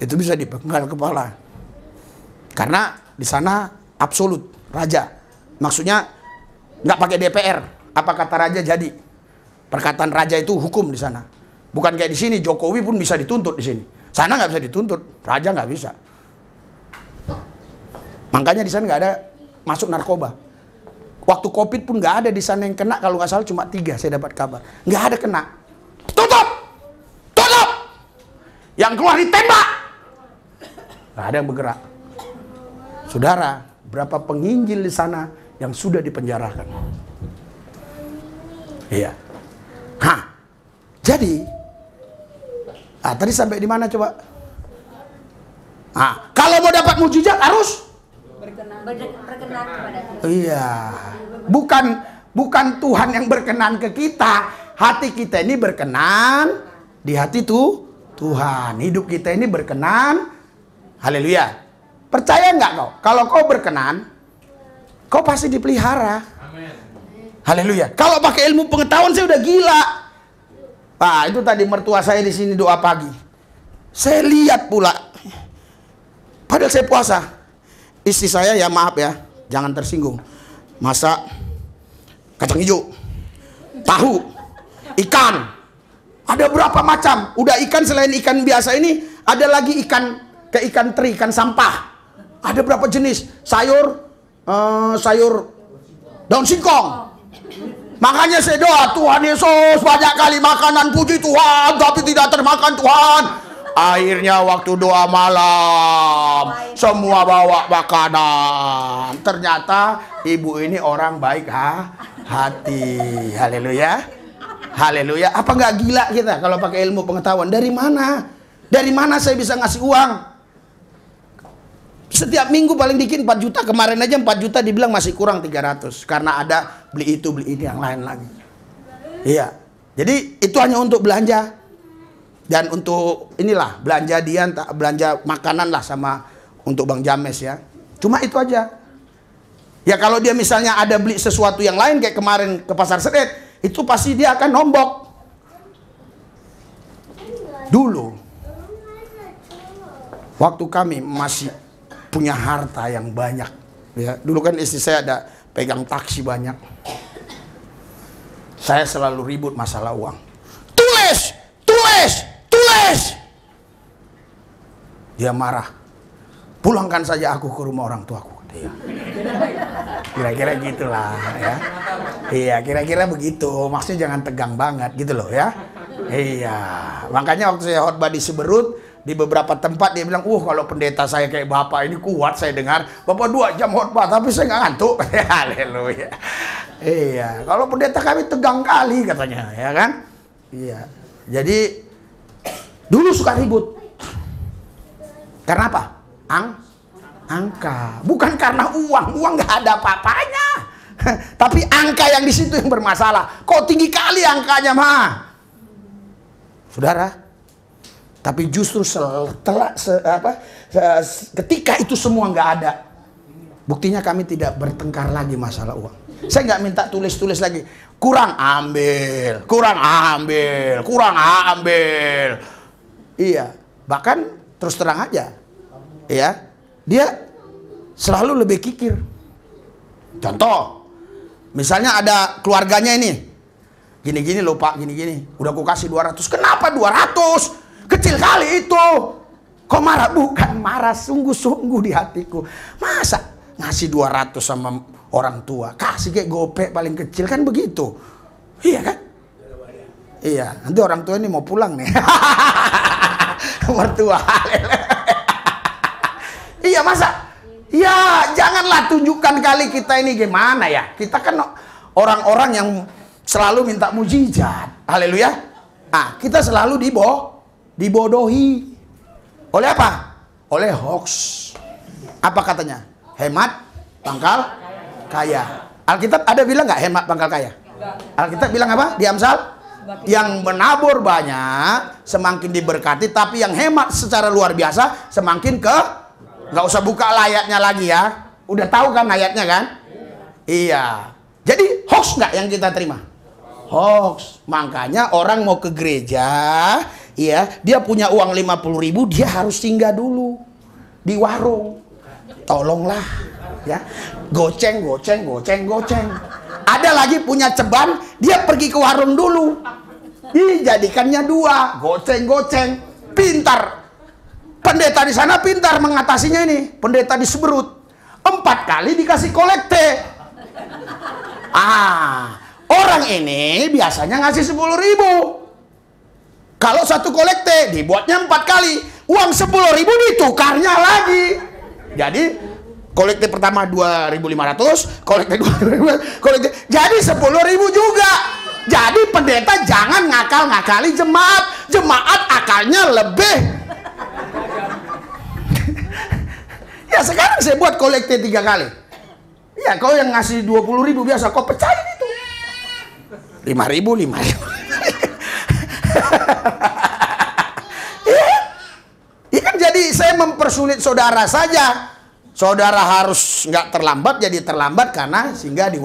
itu bisa dipenggal kepala. Karena di sana absolut raja, maksudnya nggak pakai DPR, apa kata raja jadi. Perkataan raja itu hukum di sana. Bukan kayak di sini, Jokowi pun bisa dituntut di sini. Sana nggak bisa dituntut, raja nggak bisa. Makanya di sana nggak ada masuk narkoba. Waktu COVID pun nggak ada di sana yang kena, kalau nggak salah cuma 3 saya dapat kabar. Nggak ada kena. Tutup! Tutup! Yang keluar ditembak! Nggak ada yang bergerak. Saudara, berapa penginjil di sana yang sudah dipenjarakan? Iya. Hah. Jadi, tadi sampai di mana coba? Kalau mau dapat mujizat harus berkenan kepada Tuhan. iya. Bukan Tuhan yang berkenan ke kita. Hati kita ini berkenan di hati Tuhan. Hidup kita ini berkenan. Haleluya. Percaya nggak kau? Kalau kau berkenan, kau pasti dipelihara. Amin. Haleluya. Kalau pakai ilmu pengetahuan saya udah gila. Itu tadi mertua saya di sini doa pagi. Saya lihat pula. Padahal saya puasa. Istri saya, ya maaf ya, jangan tersinggung, masak kacang hijau, tahu, ikan. Ada berapa macam. Udah ikan, selain ikan biasa ini, ada lagi ikan teri, ikan sampah. Ada berapa jenis. Sayur daun singkong. Makanya saya doa, Tuhan Yesus, banyak kali makanan, puji Tuhan, tapi tidak termakan Tuhan. Akhirnya waktu doa malam, semua bawa makanan. Ternyata ibu ini orang baik hati. Haleluya. Haleluya. Apa nggak gila kita kalau pakai ilmu pengetahuan? Dari mana? Dari mana saya bisa ngasih uang? Setiap minggu paling dikit 4 juta. Kemarin aja 4 juta dibilang masih kurang 300. Karena ada beli itu, beli ini, yang lain lagi. Iya. Jadi itu hanya untuk belanja. Dan untuk inilah, belanja Dian, belanja makanan lah sama untuk Bang James ya. Cuma itu aja. Ya kalau dia misalnya ada beli sesuatu yang lain kayak kemarin ke Pasar Senen, itu pasti dia akan nombok. Dulu, waktu kami masih punya harta yang banyak, ya. Dulu kan istri saya ada pegang taksi banyak. Saya selalu ribut masalah uang. Tulis! Dia marah. Pulangkan saja aku ke rumah orang tuaku. Dia. Kira-kira gitulah ya. Iya, kira-kira begitu. Maksudnya jangan tegang banget gitu loh ya. Iya. Makanya waktu saya khotbah di Seberut, di beberapa tempat dia bilang, kalau pendeta saya kayak bapak ini kuat saya dengar. Bapak 2 jam khotbah tapi saya nggak ngantuk. Haleluya. Iya. Kalau pendeta kami tegang kali katanya, ya kan? Iya. Jadi dulu suka ribut. Karena apa? Angka. Bukan karena uang. Uang nggak ada apa-apanya. Tapi angka yang di situ yang bermasalah. Kok tinggi kali angkanya, mah? Saudara. Tapi justru ketika itu semua nggak ada. Buktinya kami tidak bertengkar lagi masalah uang. Saya nggak minta tulis-tulis lagi. Kurang ambil. Iya. Bahkan terus terang aja, ya, dia selalu lebih kikir. Contoh, misalnya ada keluarganya ini, gini-gini loh Pak, gini-gini, udah aku kasih 200, kenapa 200? Kecil kali itu. Kok marah? Bukan marah, sungguh-sungguh di hatiku. Masa ngasih 200 sama orang tua, kasih kayak gopek paling kecil, kan begitu. Iya kan? Iya, nanti orang tua ini mau pulang nih. Mertua. Iya, masa? Ya, janganlah tunjukkan kali kita ini gimana ya. Kita kan orang-orang yang selalu minta mujizat. Haleluya. Kita selalu dibodohi. Oleh apa? Oleh hoax. Apa katanya? Hemat pangkal kaya. Alkitab ada bilang nggak hemat pangkal kaya? Alkitab bilang apa? Di Amsal Yang menabur banyak semakin diberkati, tapi yang hemat secara luar biasa semakin nggak usah buka ayatnya lagi ya. Udah tahu kan ayatnya kan? Iya. Jadi hoax nggak yang kita terima? Hoax. Makanya orang mau ke gereja, ya, dia punya uang 50.000, dia harus singgah dulu di warung. Tolonglah, ya. Goceng. Ada lagi punya ceban, dia pergi ke warung dulu. Dijadikannya 2, goceng. Pintar. Pendeta di sana pintar mengatasinya ini. Pendeta di Seberut 4 kali dikasih kolekte. Orang ini biasanya ngasih 10.000. Kalau satu kolekte dibuatnya 4 kali, uang 10.000 ditukarnya lagi. Jadi kolekte pertama 2.500, kolekte 2.000, kolekte jadi 10.000 juga. Jadi pendeta jangan ngakal-ngakali jemaat. Jemaat akalnya lebih. Ya sekarang saya buat kolekte 3 kali. Ya kau yang ngasih 20.000 biasa, kau pecahin itu 5.000. Ya kan, jadi saya mempersulit saudara saja. Saudara harus nggak terlambat, jadi terlambat karena singgah di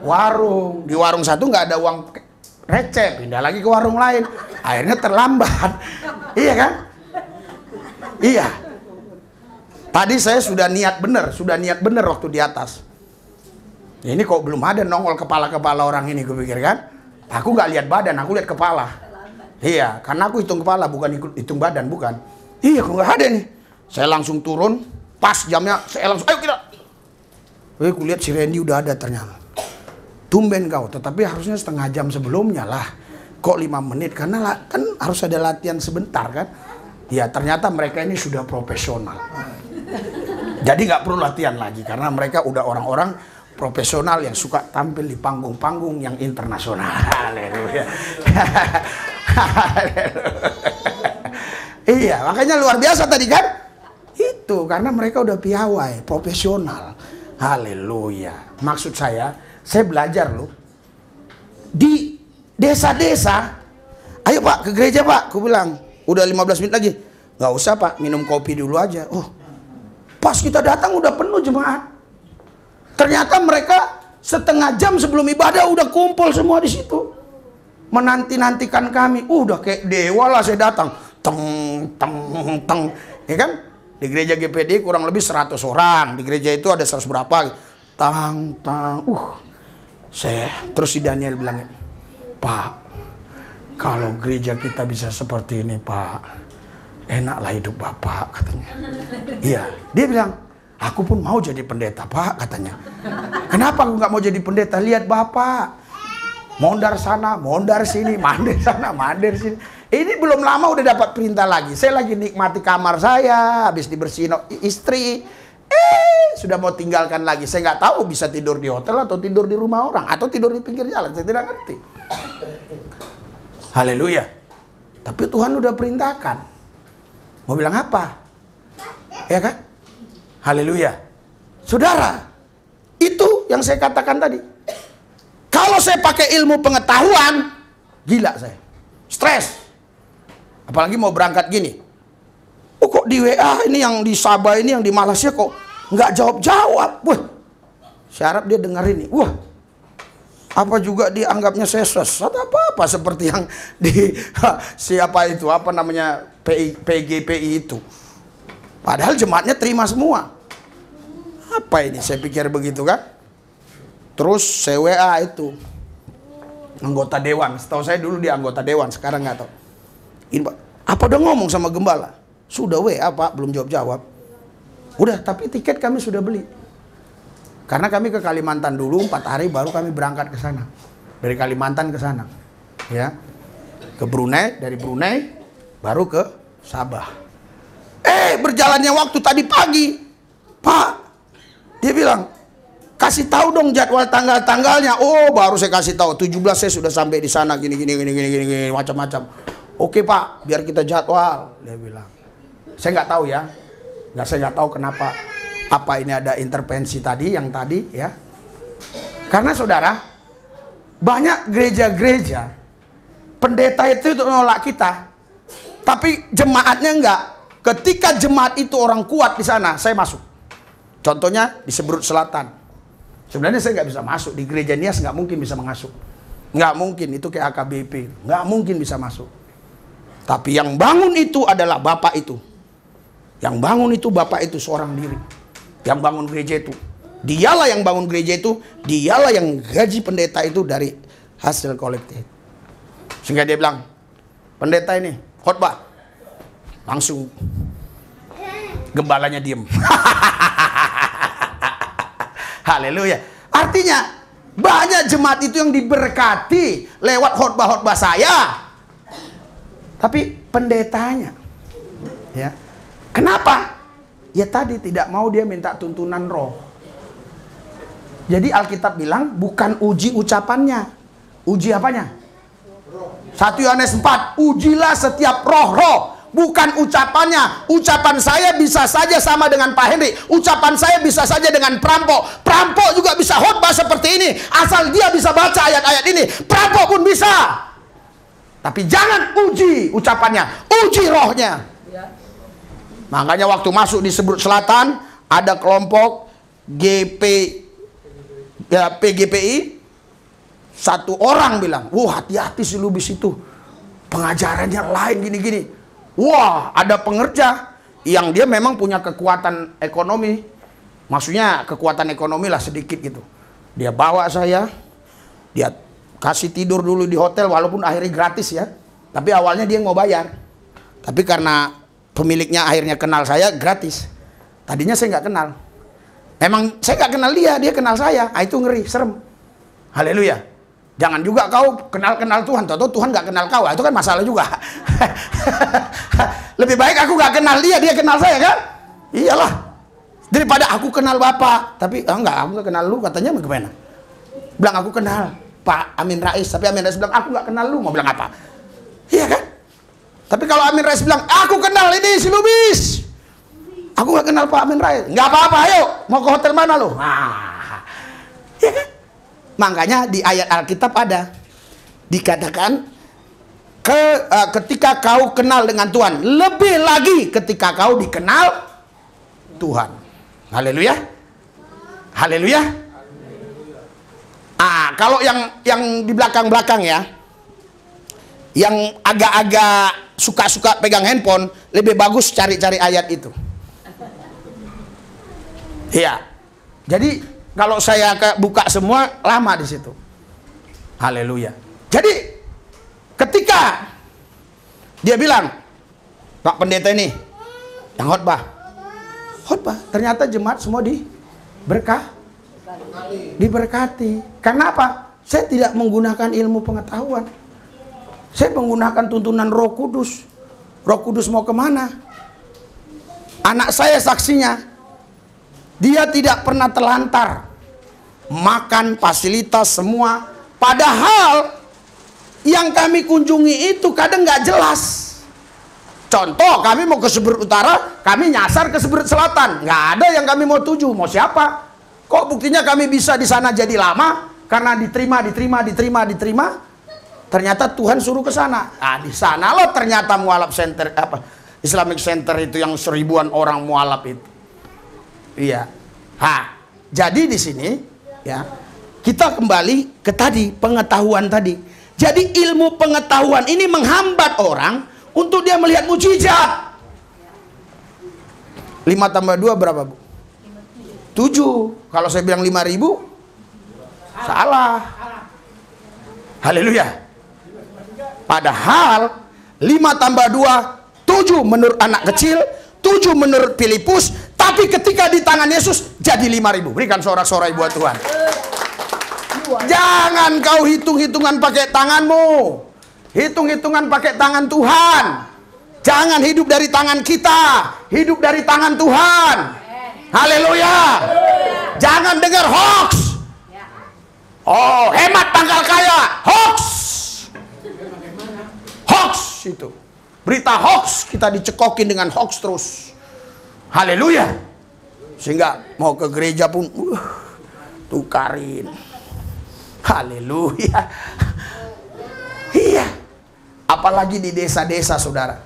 warung. Di warung satu nggak ada uang receh, pindah lagi ke warung lain. Akhirnya terlambat. Iya kan? Iya. Tadi saya sudah niat bener waktu di atas. Ini kok belum ada nongol kepala-kepala orang ini, kupikir kan? Aku nggak lihat badan, aku lihat kepala. Iya, karena aku hitung kepala, bukan hitung badan, bukan. Iya, kok nggak ada nih. Saya langsung turun, pas jamnya, saya langsung, ayo kita. Aku lihat si Randy udah ada ternyata. Tumben kau, tetapi harusnya setengah jam sebelumnya lah. Kok 5 menit? Karena kan harus ada latihan sebentar kan? Ya ternyata mereka ini sudah profesional. Jadi nggak perlu latihan lagi, karena mereka udah orang-orang profesional yang suka tampil di panggung-panggung yang internasional. Haleluya. Iya, makanya luar biasa tadi kan? Itu karena mereka udah piawai, profesional. Haleluya. Maksud saya belajar loh. Di desa-desa, ayo Pak ke gereja Pak. Aku bilang, udah 15 menit lagi. Nggak usah Pak, minum kopi dulu aja. Oh, pas kita datang udah penuh jemaat. Ternyata mereka setengah jam sebelum ibadah udah kumpul semua di situ. Menanti-nantikan kami. Udah kayak dewa lah saya datang. Teng. Ya kan? Di gereja GPD kurang lebih 100 orang. Di gereja itu ada 100 berapa. Tang. Terus si Daniel bilang, Pak, kalau gereja kita bisa seperti ini Pak, enaklah hidup Bapak, katanya. Iya, dia bilang, aku pun mau jadi pendeta Pak, katanya. Kenapa aku nggak mau jadi pendeta? Lihat Bapak, mondar sana, mondar sini, mandir sana, mandir sini. Ini belum lama udah dapat perintah lagi. Saya lagi nikmati kamar saya, habis dibersihin istri. Sudah mau tinggalkan lagi. Saya nggak tahu bisa tidur di hotel atau tidur di rumah orang atau tidur di pinggir jalan. Saya tidak ngerti. Haleluya. Tapi Tuhan udah perintahkan. Mau bilang apa? Ya kan? Haleluya. Saudara, itu yang saya katakan tadi. Kalau saya pakai ilmu pengetahuan, gila saya. Stres. Apalagi mau berangkat gini. Oh kok di WA ini yang di Sabah ini yang di Malaysia kok nggak jawab-jawab. Wah, saya harap dia dengar ini. Wah, apa juga dianggapnya saya sesat apa seperti yang di siapa itu, apa namanya, PGPI itu. Padahal jemaatnya terima semua. Apa ini, saya pikir begitu kan. Terus saya WA itu anggota dewan. Setahu saya dulu dia anggota dewan, sekarang nggak tahu. Ini Pak, apa udah ngomong sama gembala? Sudah WA Pak, belum jawab-jawab. Udah, tapi tiket kami sudah beli. Karena kami ke Kalimantan dulu 4 hari baru kami berangkat ke sana. Dari Kalimantan ke sana. Ya. Ke Brunei, dari Brunei baru ke Sabah. Berjalannya waktu tadi pagi. Pak, dia bilang, kasih tahu dong jadwal tanggal-tanggalnya. Oh, baru saya kasih tahu 17 saya sudah sampai di sana gini macam-macam. Oke Pak, biar kita jadwal, dia bilang. Saya nggak tahu ya. Saya nggak tahu kenapa. Apa ini ada intervensi tadi yang tadi ya. Karena saudara, banyak gereja-gereja pendeta itu nolak kita, tapi jemaatnya enggak. Ketika jemaat itu orang kuat di sana, saya masuk. Contohnya di Seberut Selatan. Sebenarnya saya nggak bisa masuk di gereja Nias, nggak mungkin bisa masuk. Nggak mungkin, itu kayak AKBP, nggak mungkin bisa masuk. Tapi yang bangun itu adalah Bapak itu. Yang bangun itu Bapak itu seorang diri. Yang bangun gereja itu. Dialah yang bangun gereja itu, dialah yang gaji pendeta itu dari hasil kolektif. Sehingga dia bilang, pendeta ini khotbah. Langsung gembalanya diem. Haleluya. Artinya banyak jemaat itu yang diberkati lewat khotbah-khotbah saya. Tapi pendetanya, ya, kenapa? Ya tadi tidak mau dia minta tuntunan roh. Jadi Alkitab bilang bukan uji ucapannya, uji apanya? 1 Yohanes 4, ujilah setiap roh-roh. Bukan ucapannya. Ucapan saya bisa saja sama dengan Pak Henry. Ucapan saya bisa saja dengan perampok. Perampok juga bisa khotbah seperti ini. Asal dia bisa baca ayat-ayat ini. Perampok pun bisa. Tapi jangan uji ucapannya. Uji rohnya. Makanya waktu masuk di Seberut Selatan, ada kelompok PGPI. Satu orang bilang, wah hati-hati si Lubis itu. Pengajarannya lain gini-gini. Wah, ada pengerja yang dia memang punya kekuatan ekonomi. Maksudnya kekuatan ekonomi lah sedikit gitu. Dia bawa saya, dia kasih tidur dulu di hotel walaupun akhirnya gratis ya. Tapi awalnya dia mau bayar. Tapi karena pemiliknya akhirnya kenal saya, gratis. Tadinya saya nggak kenal. Memang saya nggak kenal dia kenal saya. Ah, itu ngeri, serem. Haleluya. Jangan juga kau kenal-kenal Tuhan, atau Tuhan nggak kenal kau, itu kan masalah juga. Lebih baik aku nggak kenal dia kenal saya kan? Iyalah. Daripada aku kenal Bapak, tapi enggak, aku nggak kenal lu, katanya bagaimana? Bilang aku kenal Pak Amin Rais, tapi Amin Rais bilang aku nggak kenal lu, mau bilang apa? Iya kan? Tapi kalau Amin Rais bilang aku kenal ini si Lubis, aku nggak kenal Pak Amin Rais, nggak apa-apa, ayo mau ke hotel mana lu? Nah, iya kan? Makanya di ayat Alkitab ada dikatakan ketika kau kenal dengan Tuhan, lebih lagi ketika kau dikenal Tuhan. Haleluya. Haleluya. Ah, kalau yang di belakang-belakang ya, yang agak-agak suka-suka pegang handphone, lebih bagus cari-cari ayat itu. Iya. Jadi kalau saya buka semua, lama di situ. Haleluya. Jadi ketika dia bilang, Pak Pendeta ini yang khotbah, ternyata jemaat semua diberkati. Karena apa? Saya tidak menggunakan ilmu pengetahuan. Saya menggunakan tuntunan Roh Kudus. Roh Kudus mau kemana? Anak saya saksinya, dia tidak pernah terlantar. Makan, fasilitas, semua. Padahal yang kami kunjungi itu kadang nggak jelas. Contoh, kami mau ke Seberut Utara, kami nyasar ke Seberut Selatan. Nggak ada yang kami mau tuju. Mau siapa? Kok buktinya kami bisa di sana jadi lama? Karena diterima. Ternyata Tuhan suruh ke sana. Nah, di sana loh ternyata mualaf center, Islamic Center itu yang 1000-an orang mualaf itu. Iya. Jadi di sini ya, kita kembali ke tadi, pengetahuan tadi. Jadi ilmu pengetahuan ini menghambat orang untuk dia melihat mujizat. 5 tambah 2 berapa, Bu? 7. Kalau saya bilang 5.000, salah. Haleluya. Padahal 5 tambah 2, 7 menurut anak kecil, 7 menurut Filipus, tapi ketika di tangan Yesus jadi 5.000. Berikan sorak-sorai buat Tuhan. Jangan kau hitung-hitungan pakai tanganmu. Hitung-hitungan pakai tangan Tuhan. Jangan hidup dari tangan kita, hidup dari tangan Tuhan. Haleluya. Jangan dengar hoax. Oh, hemat tanggal kaya, hoax. Hoax itu. Berita hoax kita dicekokin dengan hoax terus. Haleluya. Sehingga mau ke gereja pun tukarin. Haleluya. Iya. Apalagi di desa-desa, saudara.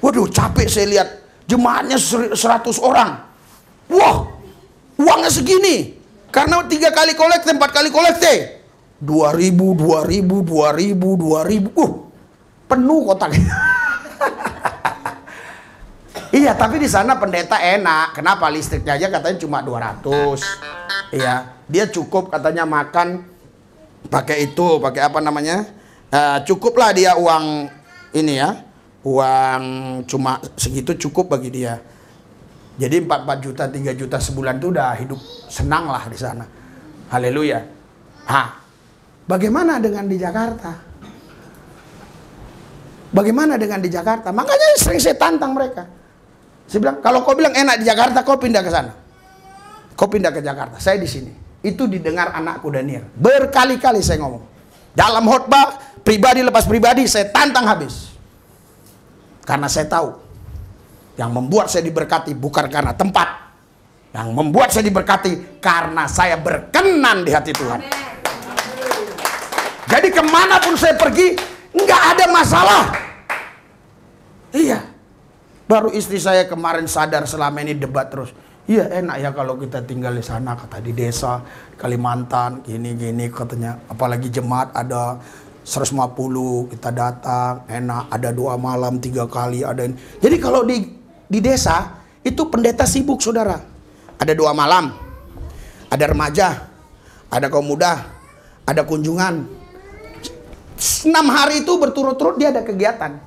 Waduh, capek saya lihat. Jemaatnya 100 orang. Wah, uangnya segini. Karena 3 kali kolekte, 4 kali kolekte. 2.000, 2.000, 2.000, 2.000. Penuh kotaknya. Iya, tapi di sana pendeta enak. Kenapa? Listriknya aja katanya cuma 200. Iya, dia cukup katanya makan pakai itu, pakai apa namanya? Cukuplah dia uang ini ya. Uang cuma segitu cukup bagi dia. Jadi 4 juta, 3 juta sebulan itu udah hidup senang lah di sana. Haleluya. Bagaimana dengan di Jakarta? Bagaimana dengan di Jakarta? Makanya sering saya tantang mereka. Saya bilang, kalau kau bilang enak di Jakarta, kau pindah ke sana. Kau pindah ke Jakarta, saya di sini. Itu didengar anakku Daniel. Berkali-kali saya ngomong. Dalam khotbah, pribadi lepas pribadi, saya tantang habis. Karena saya tahu, yang membuat saya diberkati bukan karena tempat. Yang membuat saya diberkati karena saya berkenan di hati Tuhan. Jadi kemanapun saya pergi, nggak ada masalah. Iya. Baru istri saya kemarin sadar selama ini debat terus. Iya enak ya kalau kita tinggal di sana, kata di desa, Kalimantan, gini-gini katanya. Apalagi jemaat ada 150, kita datang, enak, ada 2 malam, 3 kali, ada ini. Jadi kalau di desa, itu pendeta sibuk, saudara. Ada 2 malam, ada remaja, ada kaum muda, ada kunjungan. 6 hari itu berturut-turut dia ada kegiatan.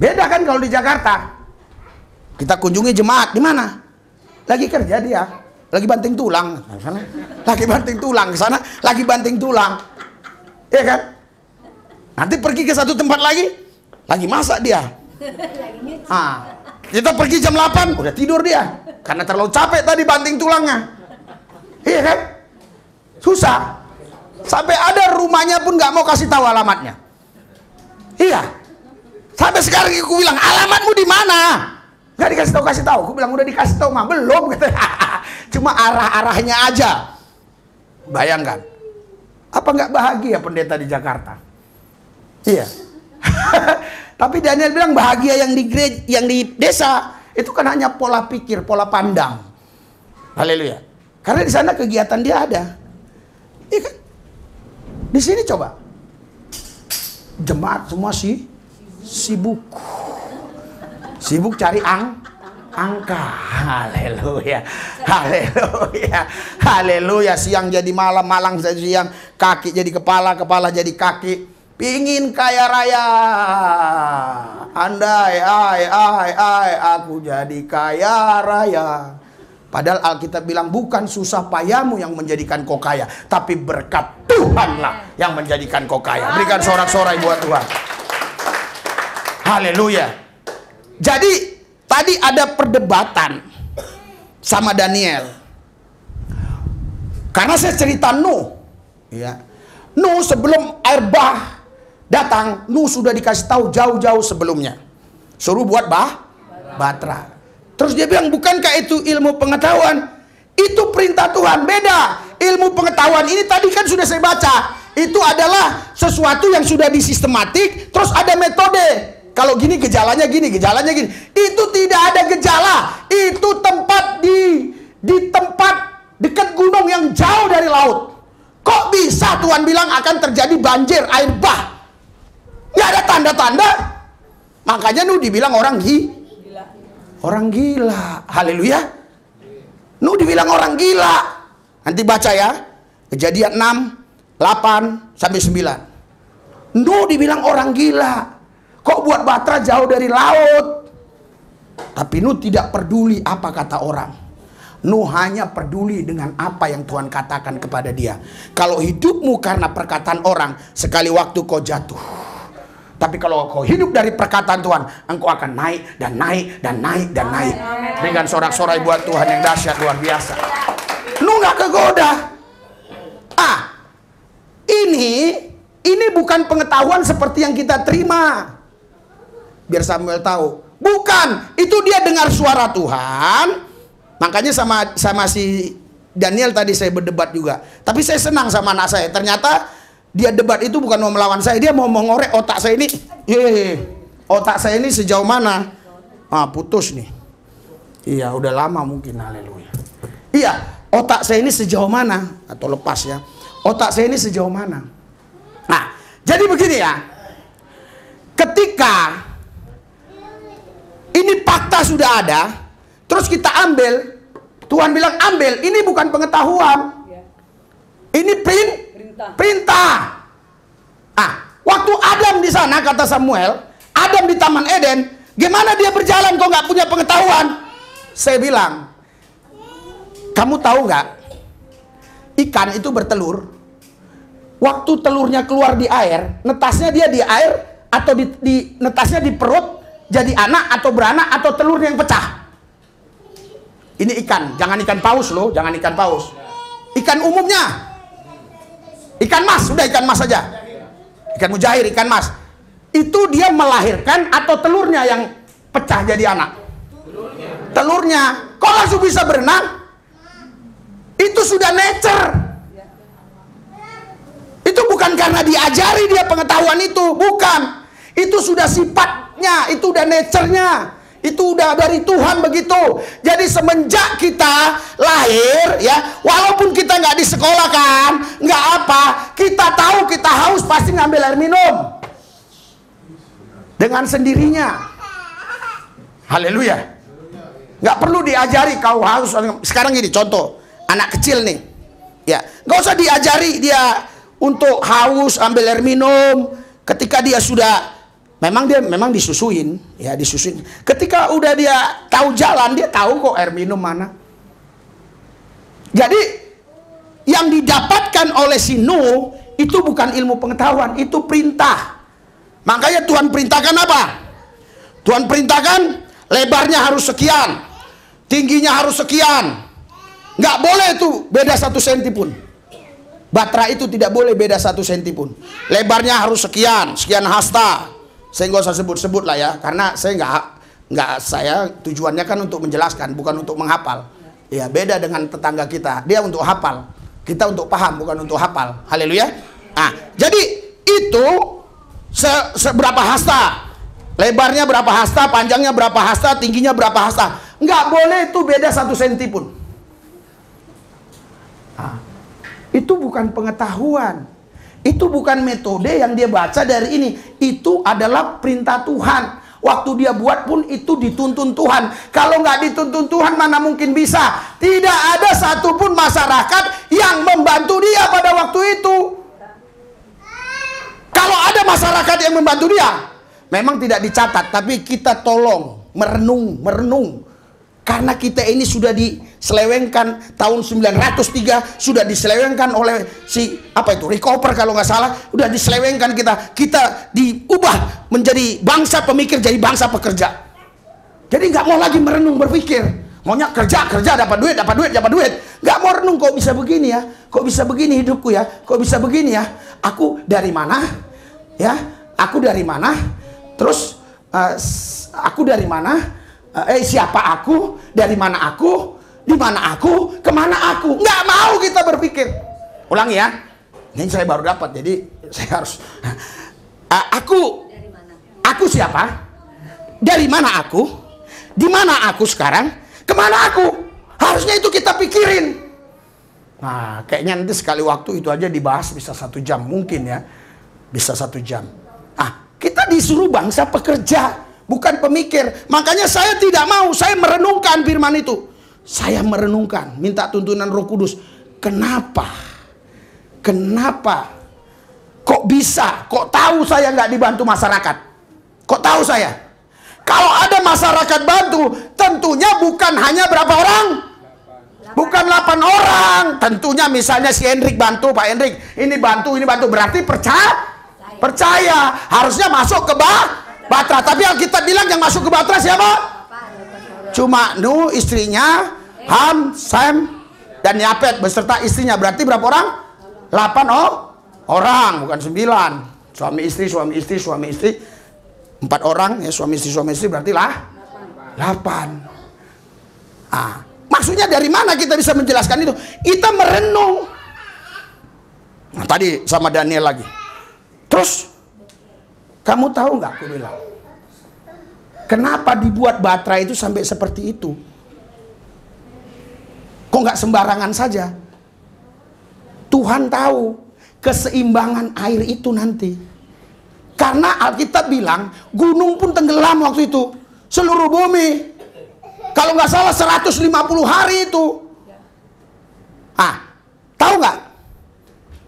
Beda kan kalau di Jakarta. Kita kunjungi jemaat, di mana? Lagi kerja dia, lagi banting tulang. Lagi banting tulang, ke sana, lagi banting tulang. Iya kan? Nanti pergi ke satu tempat lagi masak dia. Kita pergi jam 8, udah tidur dia. Karena terlalu capek tadi banting tulangnya. Iya kan? Susah. Sampai ada rumahnya pun nggak mau kasih tahu alamatnya. Iya. Sampai sekarang aku bilang, alamatmu di mana? Nggak dikasih tahu. Aku bilang udah dikasih tahu mah belum. Gitu. Cuma arah-arahnya aja. Bayangkan. Apa nggak bahagia pendeta di Jakarta? Iya. Tapi Daniel bilang bahagia yang di gereja, yang di desa itu kan hanya pola pikir, pola pandang. Haleluya. Karena di sana kegiatan dia ada. Iya kan? Di sini coba. Jemaat semua sibuk. Sibuk cari angka. Haleluya. Haleluya. Haleluya. Siang jadi malam, malam jadi siang, kaki jadi kepala, kepala jadi kaki. Pingin kaya raya. Andai aku jadi kaya raya. Padahal Alkitab bilang bukan susah payamu yang menjadikan kau kaya, tapi berkat Tuhanlah yang menjadikan kau kaya. Berikan sorak-sorai buat Tuhan. Haleluya. Jadi tadi ada perdebatan sama Daniel. Karena saya cerita Nuh, ya. Nuh sebelum air bah datang, Nuh sudah dikasih tahu jauh-jauh sebelumnya. Suruh buat batra. Terus dia bilang, bukankah itu ilmu pengetahuan? Itu perintah Tuhan. Beda. Ilmu pengetahuan ini tadi kan sudah saya baca. Itu adalah sesuatu yang sudah disistematik, terus ada metode. Kalau gini gejalanya gini, gejalanya gini. Itu tidak ada gejala. Itu tempat di tempat dekat gunung yang jauh dari laut. Kok bisa Tuhan bilang akan terjadi banjir, air bah? Nggak ada tanda-tanda. Makanya Nuh dibilang orang gila. Haleluya. Nuh dibilang orang gila. Nanti baca ya. Kejadian 6, 8, sampai 9. Nuh dibilang orang gila. Kok buat batra jauh dari laut? Tapi Nuh tidak peduli apa kata orang. Nuh hanya peduli dengan apa yang Tuhan katakan kepada dia. Kalau hidupmu karena perkataan orang, sekali waktu kau jatuh. Tapi kalau kau hidup dari perkataan Tuhan, engkau akan naik dan naik dan naik dan naik. Berikan sorak-sorai buat Tuhan yang dahsyat luar biasa. Nuh nggak kegoda. Ini bukan pengetahuan seperti yang kita terima. Biar Samuel tahu. Bukan, itu dia dengar suara Tuhan. Makanya sama si Daniel tadi saya berdebat juga. Tapi saya senang sama anak saya. Ternyata dia debat itu bukan mau melawan saya, dia mau mengorek otak saya ini. Otak saya ini sejauh mana? Putus nih. Iya, udah lama mungkin, haleluya. Iya, otak saya ini sejauh mana? Atau lepas ya. Otak saya ini sejauh mana? Nah, jadi begini ya. Ketika ini fakta sudah ada, terus kita ambil, Tuhan bilang ambil, ini bukan pengetahuan. Ini perintah. Waktu Adam di sana, kata Samuel, Adam di Taman Eden, gimana dia berjalan kok nggak punya pengetahuan? Saya bilang, kamu tahu nggak, ikan itu bertelur. Waktu telurnya keluar di air, netasnya dia di air atau netasnya di perut, jadi anak atau beranak atau telurnya yang pecah. Ini ikan, jangan ikan paus loh, jangan ikan paus. Ikan umumnya. Ikan mas, sudah ikan mas saja. Ikan mujair, ikan mas. Itu dia melahirkan atau telurnya yang pecah jadi anak? Telurnya. Kok langsung bisa berenang? Itu sudah nature. Itu bukan karena diajari dia pengetahuan itu, bukan. Itu sudah sifatnya, itu udah nature-nya. Itu udah dari Tuhan begitu. Jadi semenjak kita lahir ya, walaupun kita nggak di sekolah kan, nggak apa, kita tahu kita haus pasti ngambil air minum dengan sendirinya. Haleluya. Nggak perlu diajari kau haus. Sekarang gini contoh, anak kecil nih, ya nggak usah diajari dia untuk haus ambil air minum. Ketika dia sudah memang disusuin, ya disusuin. Ketika udah dia tahu jalan, dia tahu kok air minum mana. Jadi yang didapatkan oleh si Nuh itu bukan ilmu pengetahuan, itu perintah. Makanya Tuhan perintahkan apa? Tuhan perintahkan lebarnya harus sekian, tingginya harus sekian. Nggak boleh itu beda 1 senti pun. Batra itu tidak boleh beda 1 senti pun. Lebarnya harus sekian hasta. Saya nggak usah sebut-sebut lah ya, karena saya saya tujuannya kan untuk menjelaskan, bukan untuk menghafal. Ya beda dengan tetangga kita, dia untuk hafal, kita untuk paham, bukan untuk hafal. Haleluya. Jadi itu seberapa hasta, lebarnya berapa hasta, panjangnya berapa hasta, tingginya berapa hasta. Nggak boleh itu beda 1 senti pun. Itu bukan pengetahuan. Itu bukan metode yang dia baca dari ini. Itu adalah perintah Tuhan. Waktu dia buat pun itu dituntun Tuhan. Kalau nggak dituntun Tuhan mana mungkin bisa. Tidak ada satupun masyarakat yang membantu dia pada waktu itu. Kalau ada masyarakat yang membantu dia, memang tidak dicatat. Tapi kita tolong merenung. Karena kita ini sudah diselewengkan tahun 903, sudah diselewengkan oleh si Rick Hopper kalau nggak salah, udah diselewengkan kita diubah menjadi bangsa pemikir, jadi bangsa pekerja. Jadi nggak mau lagi merenung berpikir, maunya kerja dapat duit, nggak mau renung. Kok bisa begini ya, kok bisa begini hidupku ya, kok bisa begini ya, aku dari mana ya, aku dari mana, terus aku dari mana. Siapa aku, dari mana aku, di mana aku, kemana aku. Nggak mau kita berpikir. Ulangi ya, ini saya baru dapat, jadi saya harus aku siapa, dari mana aku, di mana aku sekarang, kemana aku. Harusnya itu kita pikirin. Nah kayaknya nanti sekali waktu itu aja dibahas bisa 1 jam mungkin ya, bisa 1 jam. Kita disuruh bangsa pekerja, bukan pemikir. Makanya saya tidak mau, saya merenungkan firman itu. Saya merenungkan, minta tuntunan Roh Kudus. Kenapa? Kok bisa? Kok tahu saya nggak dibantu masyarakat? Kok tahu saya? Kalau ada masyarakat bantu, tentunya bukan hanya berapa orang? Bukan 8 orang. Tentunya misalnya si Hendrik bantu, Pak Hendrik, ini bantu, berarti percaya. Harusnya masuk ke Batra. Tapi Alkitab bilang yang masuk ke Batra siapa? Cuma Nuh, istrinya, Ham, Sem, dan Yafet beserta istrinya. Berarti berapa orang? 8 orang, bukan 9. Suami istri. 4 orang ya, suami istri berarti 8. Maksudnya dari mana kita bisa menjelaskan itu? Kita merenung. Nah, Tadi sama Daniel lagi. Terus, kamu tahu nggak, aku bilang, kenapa dibuat baterai itu sampai seperti itu? Kok nggak sembarangan saja? Tuhan tahu keseimbangan air itu nanti. Karena Alkitab bilang, gunung pun tenggelam waktu itu. Seluruh bumi. Kalau nggak salah 150 hari itu. Tahu nggak?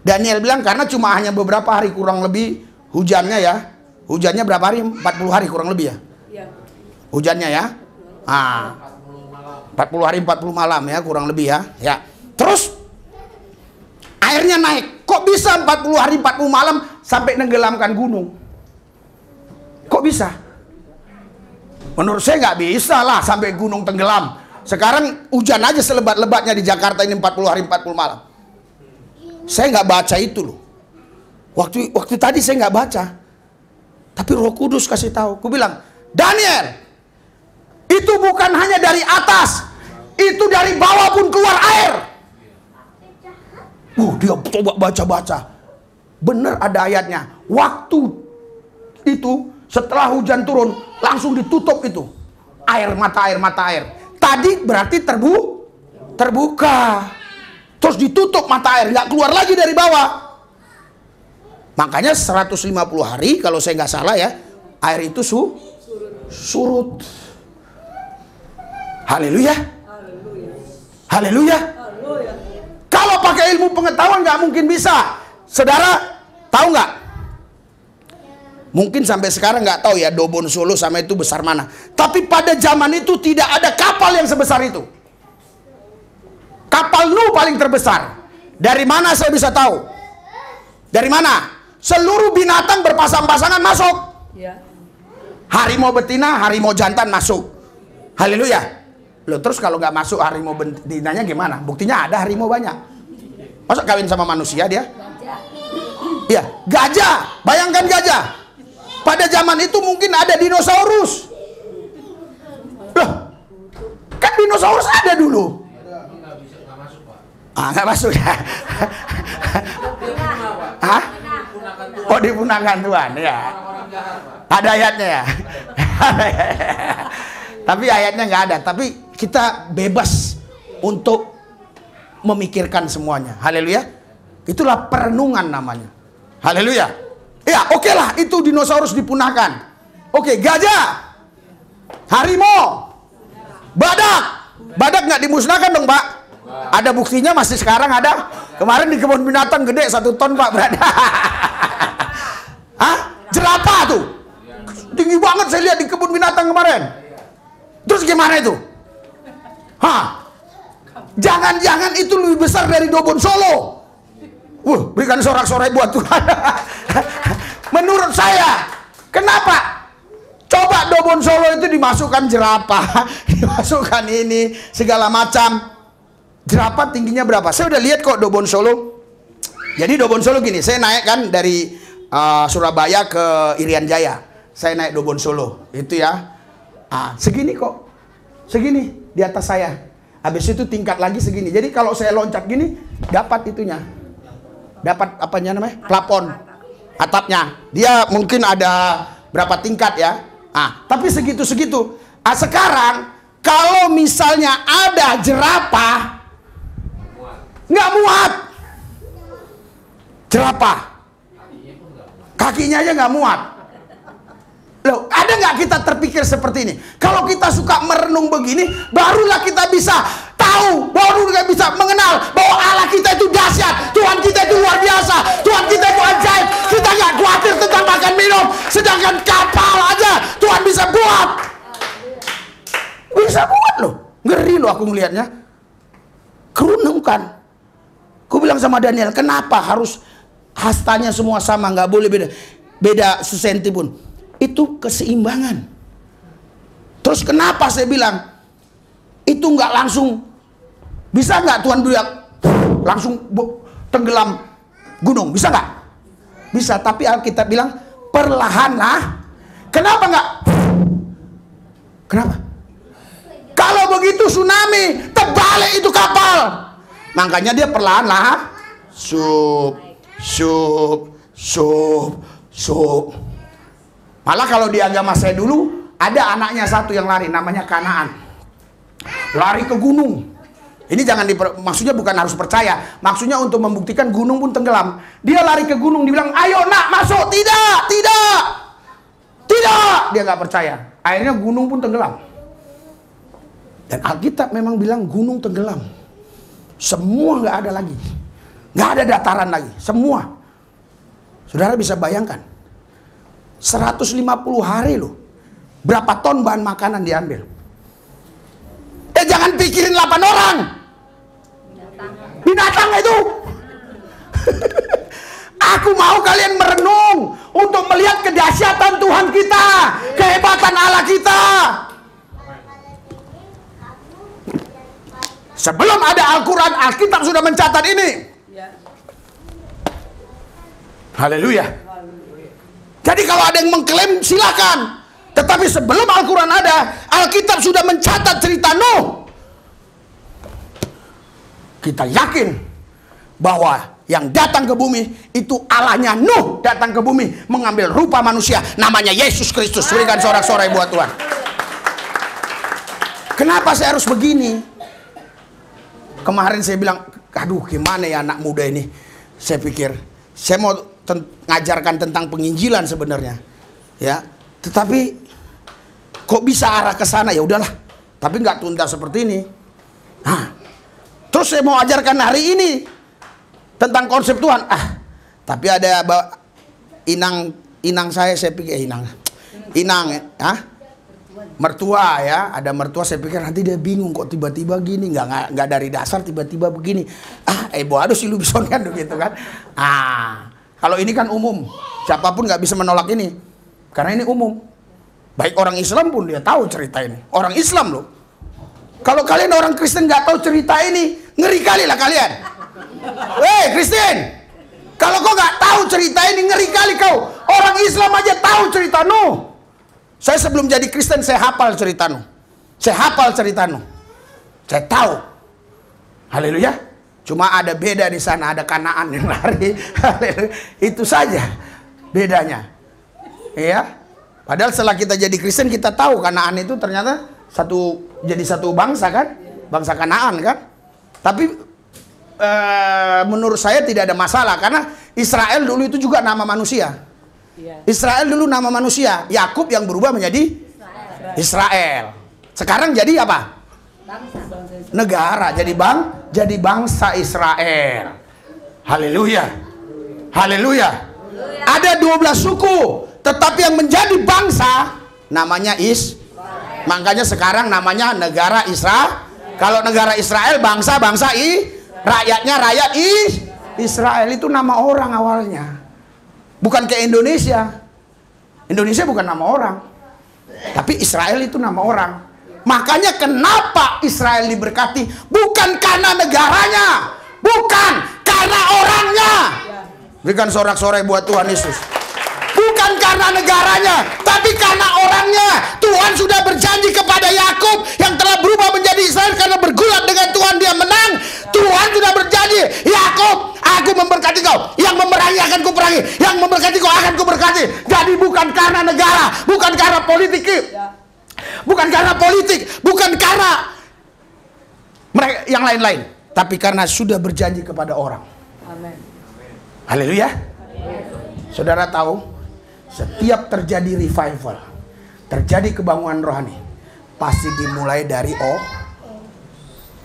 Daniel bilang karena cuma hanya beberapa hari kurang lebih hujannya ya. Hujannya berapa hari? 40 hari kurang lebih ya? Hujannya ya. 40 hari 40 malam ya kurang lebih ya. Terus airnya naik. Kok bisa 40 hari 40 malam sampai nenggelamkan gunung? Kok bisa? Menurut saya nggak bisa lah sampai gunung tenggelam. Sekarang hujan aja selebat-lebatnya di Jakarta ini 40 hari 40 malam. Saya nggak baca itu loh. Waktu tadi saya nggak baca. Tapi Roh Kudus kasih tahu. Aku bilang, Daniel, itu bukan hanya dari atas, itu dari bawah pun keluar air. Dia coba baca-baca. Bener ada ayatnya. Waktu itu setelah hujan turun langsung ditutup itu mata air. Tadi berarti terbuka. Terus ditutup mata air, nggak keluar lagi dari bawah. Makanya 150 hari kalau saya nggak salah ya, air itu surut. Haleluya. Haleluya. Kalau pakai ilmu pengetahuan nggak mungkin bisa. Saudara tahu nggak? Mungkin sampai sekarang nggak tahu ya Dobon Solo sama itu besar mana. Tapi pada zaman itu tidak ada kapal yang sebesar itu. Kapal Nuh paling terbesar. Dari mana saya bisa tahu? Dari mana? Seluruh binatang berpasang-pasangan masuk. Harimau betina, harimau jantan masuk. Haleluya. Loh, terus kalau nggak masuk harimau betinanya gimana? Buktinya ada harimau banyak. Masa kawin sama manusia dia? Iya, gajah. Bayangkan gajah. Pada zaman itu mungkin ada dinosaurus. Loh, kan dinosaurus ada dulu. Nggak masuk ya. Oh, dipunahkan Tuhan ya. Ada ayatnya ya. Tapi ayatnya nggak ada. Tapi kita bebas untuk memikirkan semuanya. Haleluya. Itulah perenungan namanya. Haleluya. Ya, oke lah, itu dinosaurus dipunahkan. Oke, gajah, harimau, badak. Badak nggak dimusnahkan dong, Pak? Ada buktinya masih sekarang ada. Kemarin di kebun binatang gede 1 ton, Pak, berada. Jerapah tuh. Tinggi banget saya lihat di kebun binatang kemarin. Terus gimana itu? Jangan-jangan itu lebih besar dari Dobon Solo. Berikan sorak-sorai buat Tuhan. Menurut saya, kenapa? Coba Dobon Solo itu dimasukkan jerapah, dimasukkan ini, segala macam. Jerapah tingginya berapa? Saya udah lihat kok Dobon Solo. Jadi Dobon Solo gini, saya naik kan dari Surabaya ke Irian Jaya. Saya naik Dobon Solo, itu ya. Segini kok. Segini di atas saya. Habis itu tingkat lagi segini. Jadi kalau saya loncat gini, dapat itunya. Dapat apanya namanya? Plafon. Atapnya. Dia mungkin ada berapa tingkat ya. Tapi segitu-segitu. Sekarang kalau misalnya ada jerapah, nggak muat. Jerapah. Kakinya aja nggak muat. Loh, ada nggak kita terpikir seperti ini? Kalau kita suka merenung begini, barulah kita bisa tahu, baru kita bisa mengenal bahwa Allah kita itu dahsyat, Tuhan kita itu luar biasa, Tuhan kita itu ajaib. Kita nggak khawatir tentang makan minum, sedangkan kapal aja Tuhan bisa buat. Bisa buat loh, ngeri loh aku ngelihatnya. Kerenungkan. Aku bilang sama Daniel, kenapa harus hastanya semua sama, nggak boleh beda sesenti pun. Itu keseimbangan. Terus kenapa saya bilang itu nggak langsung, bisa nggak Tuhan bilang langsung tenggelam gunung, bisa nggak? Bisa, tapi Alkitab bilang perlahan lah. Kenapa nggak? Kenapa? Kalau begitu tsunami terbalik itu kapal. Makanya dia perlahan lah. sup. Malah kalau di agama saya dulu, ada anaknya satu yang lari, namanya Kanaan. Lari ke gunung. Ini jangan maksudnya bukan harus percaya, maksudnya untuk membuktikan gunung pun tenggelam. Dia lari ke gunung, dibilang, ayo nak masuk. Tidak. Dia nggak percaya. Akhirnya gunung pun tenggelam. Dan Alkitab memang bilang gunung tenggelam. Semua nggak ada lagi. Nggak ada dataran lagi. Semua. Saudara bisa bayangkan. 150 hari loh. Berapa ton bahan makanan diambil. Jangan pikirin 8 orang. Binatang itu. Aku mau kalian merenung untuk melihat kedahsyatan Tuhan kita, kehebatan Allah kita. Sebelum ada Al-Quran, Alkitab sudah mencatat ini. Haleluya. Jadi kalau ada yang mengklaim, silakan. Tetapi sebelum Al-Quran ada, Alkitab sudah mencatat cerita Nuh. Kita yakin bahwa yang datang ke bumi itu Allahnya Nuh datang ke bumi mengambil rupa manusia, namanya Yesus Kristus. Berikan sorak-sorai buat Tuhan. Kenapa saya harus begini? Kemarin saya bilang, aduh gimana ya anak muda ini. Saya pikir saya mau ngajarkan tentang penginjilan sebenarnya, ya. Tetapi kok bisa arah ke sana? Ya udahlah. Tapi nggak tuntas seperti ini. Nah, terus saya mau ajarkan hari ini tentang konsep Tuhan. Tapi ada inang saya pikir inang mertua ya, ada mertua, saya pikir nanti dia bingung kok tiba-tiba gini, nggak dari dasar tiba-tiba begini. Boado sih lu bisa kan gitu kan. Kalau ini kan umum, siapapun nggak bisa menolak ini karena ini umum. Baik orang Islam pun dia tahu cerita ini. Orang Islam loh. Kalau kalian orang Kristen nggak tahu cerita ini, ngeri kali lah kalian. Weh Kristen, kalau kau nggak tahu cerita ini, ngeri kali kau. Orang Islam aja tahu cerita Nuh. Saya sebelum jadi Kristen saya hafal cerita Nuh. Saya tahu. Haleluya. Cuma ada beda di sana, ada Kanaan yang lari. Itu saja bedanya. Ya. Padahal setelah kita jadi Kristen kita tahu Kanaan itu ternyata jadi satu bangsa kan, bangsa Kanaan kan. Tapi menurut saya tidak ada masalah karena Israel dulu itu juga nama manusia. Israel dulu nama manusia. Yakub yang berubah menjadi Israel. Sekarang jadi apa? Negara. Jadi bangsa Israel. Haleluya. Ada 12 suku, tetapi yang menjadi bangsa namanya makanya sekarang namanya negara Israel. Kalau negara Israel bangsa rakyatnya rakyat Israel, itu nama orang awalnya. Bukan kayak Indonesia. Indonesia bukan nama orang. Tapi Israel itu nama orang. Makanya kenapa Israel diberkati? Bukan karena negaranya. Bukan karena orangnya. Berikan sorak-sorai buat Tuhan Yesus. Bukan karena negaranya, tapi karena orangnya. Tuhan sudah berjanji kepada Yakub yang telah berubah menjadi Israel karena bergulat dengan Tuhan dia menang. Tuhan sudah berjanji, Yakub, aku memberkati kau. Yang memerangi akan kuperangi, yang memberkati kau akan kuberkati. Jadi bukan karena negara, bukan karena politik, bukan karena mereka yang lain-lain, tapi karena sudah berjanji kepada orang. Amin. Haleluya. Saudara tahu, setiap terjadi revival, terjadi kebangunan rohani, pasti dimulai dari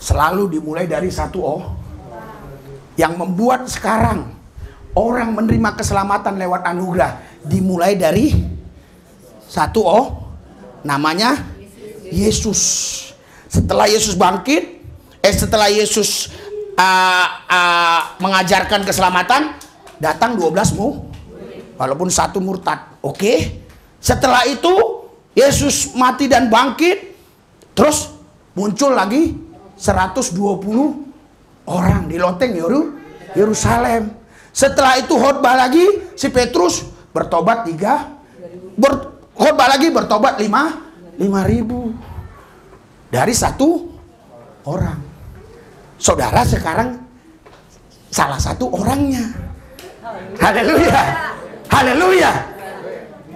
selalu dimulai dari satu yang membuat sekarang orang menerima keselamatan lewat anugerah dimulai dari satu namanya Yesus. Setelah Yesus bangkit, setelah Yesus mengajarkan keselamatan, datang 12 walaupun satu murtad. Oke. Setelah itu Yesus mati dan bangkit, terus muncul lagi 120 orang di loteng Yerusalem. Setelah itu khotbah lagi, si Petrus bertobat 3, khotbah lagi bertobat 5.000 dari satu orang. Saudara sekarang salah satu orangnya. Haleluya. Haleluya.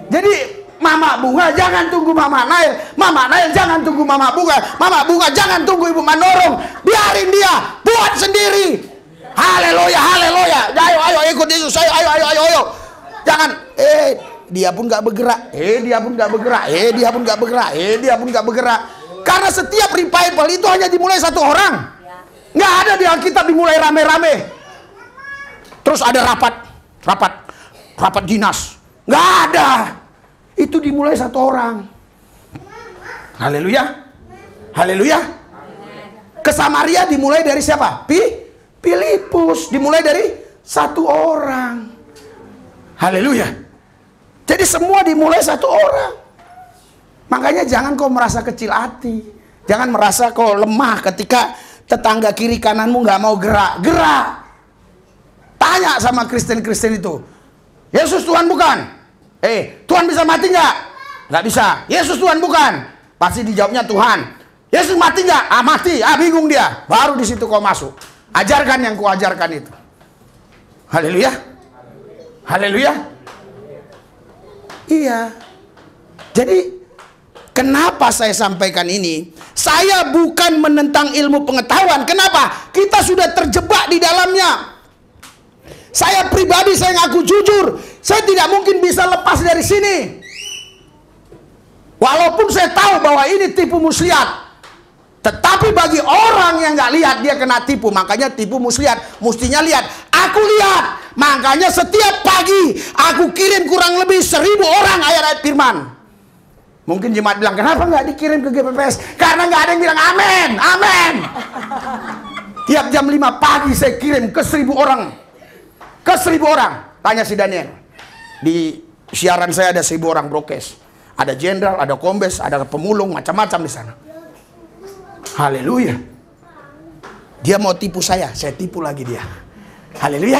Jadi Mama Bunga jangan tunggu Mama Nail. Mama Nail jangan tunggu Mama Bunga. Mama Bunga jangan tunggu Ibu Mandorong. Biarin dia buat sendiri. Haleluya, haleluya. Ayo, ayo ikut Yesus. Ayo, ayo, ayo, ayo, ayo. Jangan, dia pun gak bergerak. Dia pun gak bergerak. Dia pun gak bergerak. Dia pun gak bergerak. Karena setiap revival itu hanya dimulai satu orang. Nggak ada di Alkitab dimulai rame-rame. Terus ada rapat dinas. Nggak ada. Itu dimulai satu orang. Haleluya. Haleluya. Ke Samaria dimulai dari siapa? Filipus. Dimulai dari satu orang. Haleluya. Jadi semua dimulai satu orang. Makanya jangan kau merasa kecil hati. Jangan merasa kau lemah ketika tetangga kiri kananmu nggak mau gerak. Gerak. Tanya sama Kristen-Kristen itu. Yesus Tuhan bukan? Tuhan bisa mati nggak? Nggak bisa. Yesus Tuhan bukan? Pasti dijawabnya Tuhan. Yesus mati nggak? Mati. Bingung dia. Baru di situ kau masuk. Ajarkan yang kau ajarkan itu. Haleluya. Haleluya. Iya. Jadi kenapa saya sampaikan ini? Saya bukan menentang ilmu pengetahuan. Kenapa? Kita sudah terjebak di dalamnya. Saya pribadi, saya ngaku jujur, saya tidak mungkin bisa lepas dari sini. Walaupun saya tahu bahwa ini tipu muslihat. Tetapi bagi orang yang nggak lihat, dia kena tipu. Makanya tipu muslihat. Mestinya lihat. Aku lihat. Makanya setiap pagi aku kirim kurang lebih 1000 orang ayat-ayat firman. Mungkin jemaat bilang, kenapa nggak dikirim ke GPPS? Karena nggak ada yang bilang amin, amin. Tiap jam 5 pagi saya kirim ke 1000 orang. Ke 1000 orang. Tanya si Daniel. Di siaran saya ada 1000 orang broadcast. Ada jenderal, ada kombes, ada pemulung, macam-macam di sana. Haleluya. Dia mau tipu saya tipu lagi dia. Haleluya.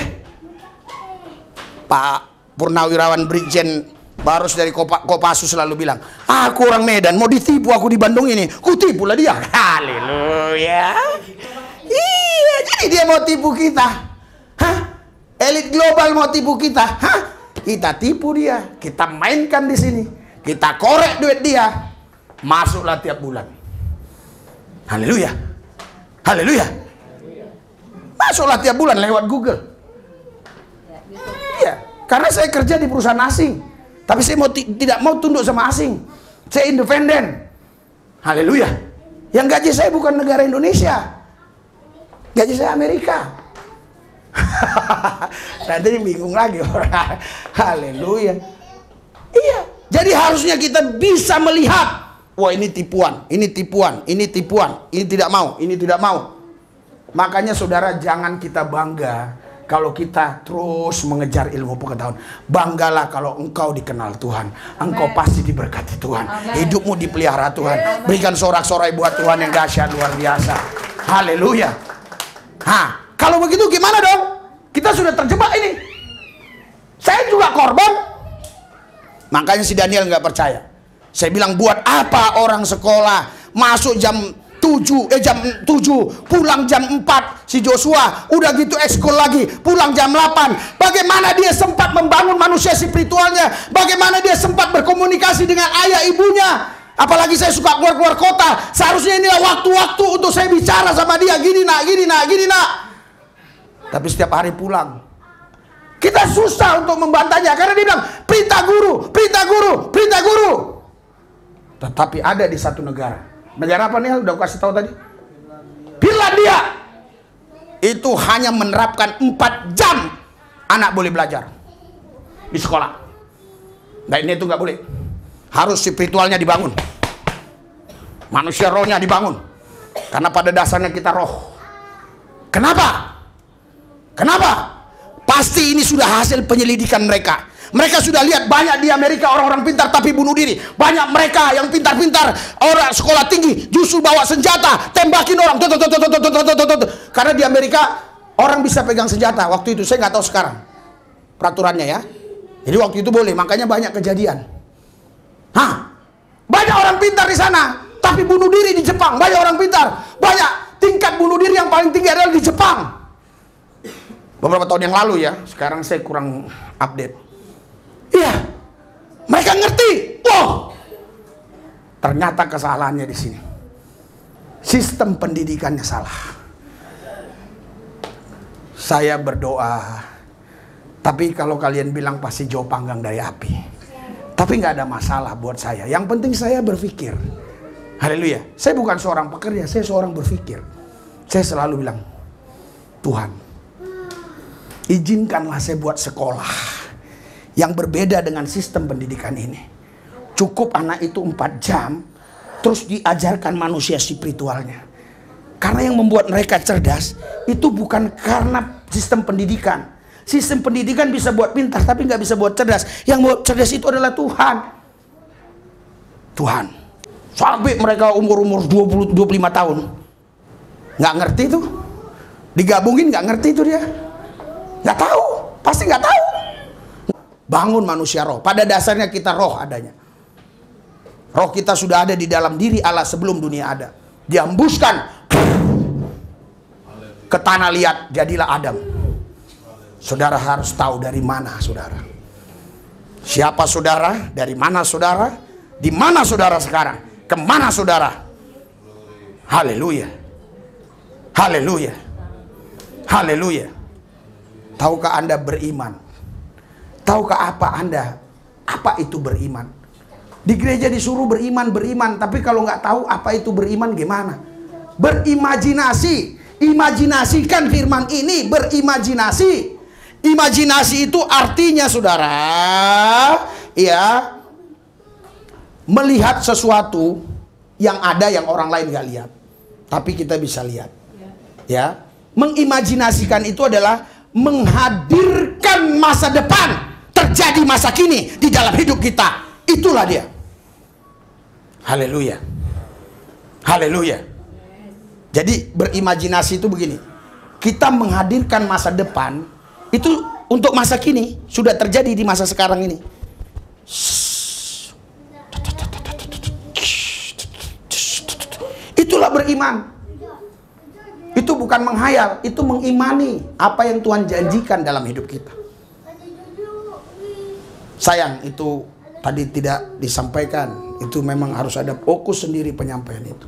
Pak Purnawirawan Brigjen Barus dari Kopassus selalu bilang, aku orang Medan, mau ditipu aku di Bandung ini, ku tipu lah dia. Haleluya. Iya, jadi dia mau tipu kita. Hah? Elit global mau tipu kita. Hah? Kita tipu dia, kita mainkan di sini, kita korek duit dia, masuklah tiap bulan. Haleluya. Haleluya. Masuklah tiap bulan lewat Google. Iya, karena saya kerja di perusahaan asing. Tapi saya tidak mau tunduk sama asing. Saya independen. Haleluya. Yang gaji saya bukan negara Indonesia. Gaji saya Amerika. Nanti bingung lagi orang. Haleluya. Iya. Jadi harusnya kita bisa melihat. Wah, ini tipuan. Ini tipuan. Ini tipuan. Ini tidak mau. Ini tidak mau. Makanya saudara, jangan kita bangga kalau kita terus mengejar ilmu pengetahuan. Banggalah kalau engkau dikenal Tuhan. Engkau pasti diberkati Tuhan. Hidupmu dipelihara Tuhan. Berikan sorak-sorai buat Tuhan yang dahsyat luar biasa. Haleluya. Kalau begitu gimana dong? Kita sudah terjebak ini. Saya juga korban. Makanya si Daniel nggak percaya. Saya bilang, buat apa orang sekolah masuk jam 7, pulang jam 4 si Joshua, udah gitu ekskul lagi, pulang jam 8. Bagaimana dia sempat membangun manusia spiritualnya? Bagaimana dia sempat berkomunikasi dengan ayah ibunya? Apalagi saya suka keluar kota. Seharusnya inilah waktu-waktu untuk saya bicara sama dia. Gini nak, gini nak, gini nak. Tapi setiap hari pulang, kita susah untuk membantahnya. Karena dia bilang, perintah guru, perintah guru, perintah guru. Tetapi ada di satu negara. Negara apa nih? Udah kasih tahu tadi. Finlandia. Itu hanya menerapkan 4 jam anak boleh belajar di sekolah. Nah, ini itu nggak boleh. Harus spiritualnya dibangun. Manusia rohnya dibangun. Karena pada dasarnya kita roh. Kenapa? Kenapa? Pasti ini sudah hasil penyelidikan mereka. Mereka sudah lihat banyak di Amerika orang-orang pintar tapi bunuh diri. Banyak mereka yang pintar-pintar, orang sekolah tinggi, justru bawa senjata, tembakin orang. Karena di Amerika orang bisa pegang senjata. Waktu itu saya nggak tahu sekarang peraturannya ya. Jadi waktu itu boleh, makanya banyak kejadian. Banyak orang pintar di sana, tapi bunuh diri di Jepang. Banyak orang pintar, banyak tingkat bunuh diri yang paling tinggi adalah di Jepang. Beberapa tahun yang lalu ya, sekarang saya kurang update. Iya, mereka ngerti. Wow, ternyata kesalahannya di sini. Sistem pendidikannya salah. Saya berdoa, tapi kalau kalian bilang pasti jauh panggang dari api. Tapi nggak ada masalah buat saya. Yang penting saya berpikir. Haleluya. Saya bukan seorang pekerja, saya seorang berpikir. Saya selalu bilang, Tuhan, izinkanlah saya buat sekolah yang berbeda dengan sistem pendidikan ini. Cukup anak itu 4 jam, terus diajarkan manusia spiritualnya. Karena yang membuat mereka cerdas, itu bukan karena sistem pendidikan. Sistem pendidikan bisa buat pintar, tapi nggak bisa buat cerdas. Yang buat cerdas itu adalah Tuhan. Tuhan. Sampai mereka umur-umur 20-25 tahun. Nggak ngerti tuh. Digabungin nggak ngerti tuh dia. Nggak tahu. Pasti nggak tahu. Bangun manusia roh. Pada dasarnya kita roh adanya. Roh kita sudah ada di dalam diri Allah sebelum dunia ada. Dihembuskan ke tanah liat, jadilah Adam. Saudara harus tahu dari mana saudara. Siapa saudara, dari mana saudara, di mana saudara sekarang, kemana saudara. Haleluya. Haleluya. Haleluya. Tahukah Anda beriman? Tahukah apa itu beriman? Di gereja disuruh beriman, tapi kalau nggak tahu apa itu beriman gimana? Berimajinasi. Imajinasikan firman ini, berimajinasi. Imajinasi itu artinya saudara, ya, melihat sesuatu yang ada yang orang lain nggak lihat, tapi kita bisa lihat. Ya, mengimajinasikan itu adalah menghadirkan masa depan terjadi masa kini di dalam hidup kita. Itulah dia. Haleluya. Haleluya. Jadi berimajinasi itu begini. Kita menghadirkan masa depan itu untuk masa kini, sudah terjadi di masa sekarang ini. Itulah beriman. Itu bukan menghayal, itu mengimani apa yang Tuhan janjikan dalam hidup kita. Sayang, itu tadi tidak disampaikan. Itu memang harus ada fokus sendiri penyampaian itu.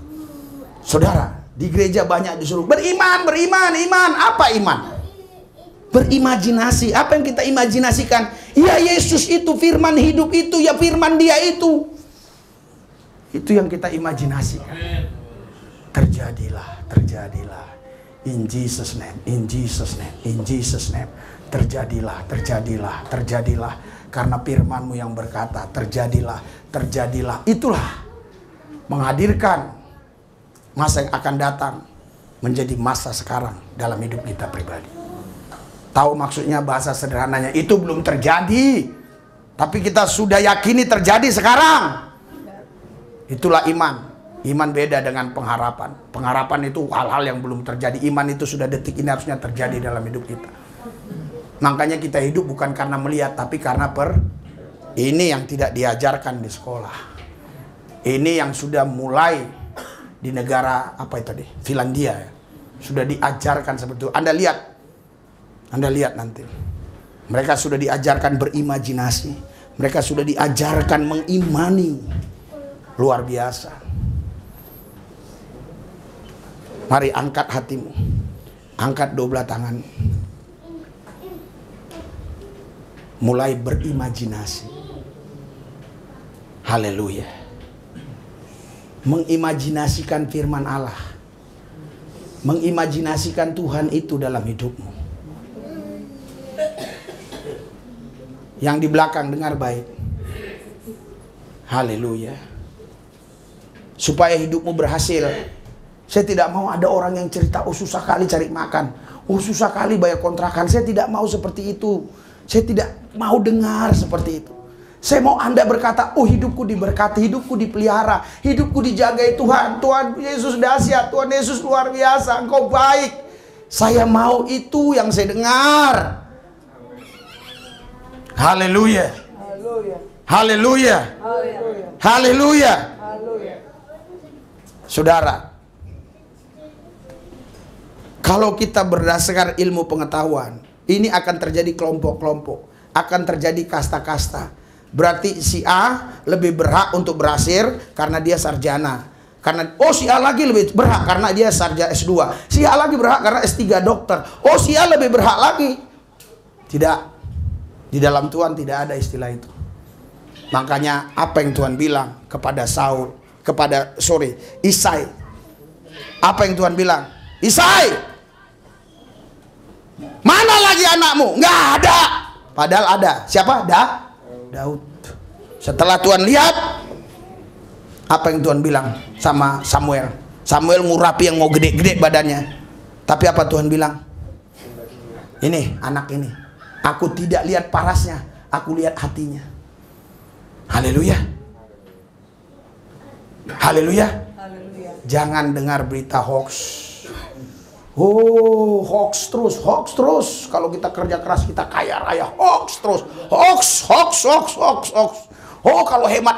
Saudara, di gereja banyak disuruh beriman. Apa iman? Berimajinasi. Apa yang kita imajinasikan? Ya Yesus itu, firman hidup itu, ya firman dia itu. Itu yang kita imajinasikan. Terjadilah. In Jesus name, in Jesus name, in Jesus name. Terjadilah. Karena firman-Mu yang berkata, terjadilah. Itulah menghadirkan masa yang akan datang menjadi masa sekarang dalam hidup kita pribadi. Tahu maksudnya bahasa sederhananya, itu belum terjadi, tapi kita sudah yakini terjadi sekarang. Itulah iman. Iman beda dengan pengharapan. Pengharapan itu hal-hal yang belum terjadi. Iman itu sudah detik ini harusnya terjadi dalam hidup kita. Makanya kita hidup bukan karena melihat, tapi karena ini yang tidak diajarkan di sekolah. Ini yang sudah mulai di negara apa itu tadi? Finlandia ya. Sudah diajarkan seperti itu. Anda lihat nanti. Mereka sudah diajarkan berimajinasi. Mereka sudah diajarkan mengimani. Luar biasa. Mari angkat hatimu. Angkat 12 tangan. Mulai berimajinasi. Haleluya. Mengimajinasikan firman Allah. Mengimajinasikan Tuhan itu dalam hidupmu. Yang di belakang dengar baik. Haleluya. Supaya hidupmu berhasil. Saya tidak mau ada orang yang cerita, oh susah kali cari makan, oh susah kali bayar kontrakan. Saya tidak mau seperti itu. Saya tidak mau dengar seperti itu. Saya mau Anda berkata, oh hidupku diberkati, hidupku dipelihara, hidupku dijagai Tuhan. Tuhan Yesus dahsyat, Tuhan Yesus luar biasa, Engkau baik. Saya mau itu yang saya dengar. Haleluya. Haleluya. Haleluya. Saudara, kalau kita berdasarkan ilmu pengetahuan, ini akan terjadi kelompok-kelompok, akan terjadi kasta-kasta. Berarti si A lebih berhak untuk berhasil karena dia sarjana. Karena si A lagi lebih berhak karena dia sarjana S2. Si A lagi berhak karena S3 dokter. Si A lebih berhak lagi. Tidak. Di dalam Tuhan tidak ada istilah itu. Makanya apa yang Tuhan bilang kepada Isai. Apa yang Tuhan bilang? Isai, mana lagi anakmu? Nggak ada. Padahal ada. Siapa? Daud. Setelah Tuhan lihat, apa yang Tuhan bilang sama Samuel? Samuel ngurapi yang mau gede-gede badannya. Tapi apa Tuhan bilang? Ini anak ini. Aku tidak lihat parasnya, aku lihat hatinya. Haleluya. Haleluya. Jangan dengar berita hoax. Hoax terus. Kalau kita kerja keras kita kaya raya, hoax terus. Hoax. Kalau hemat,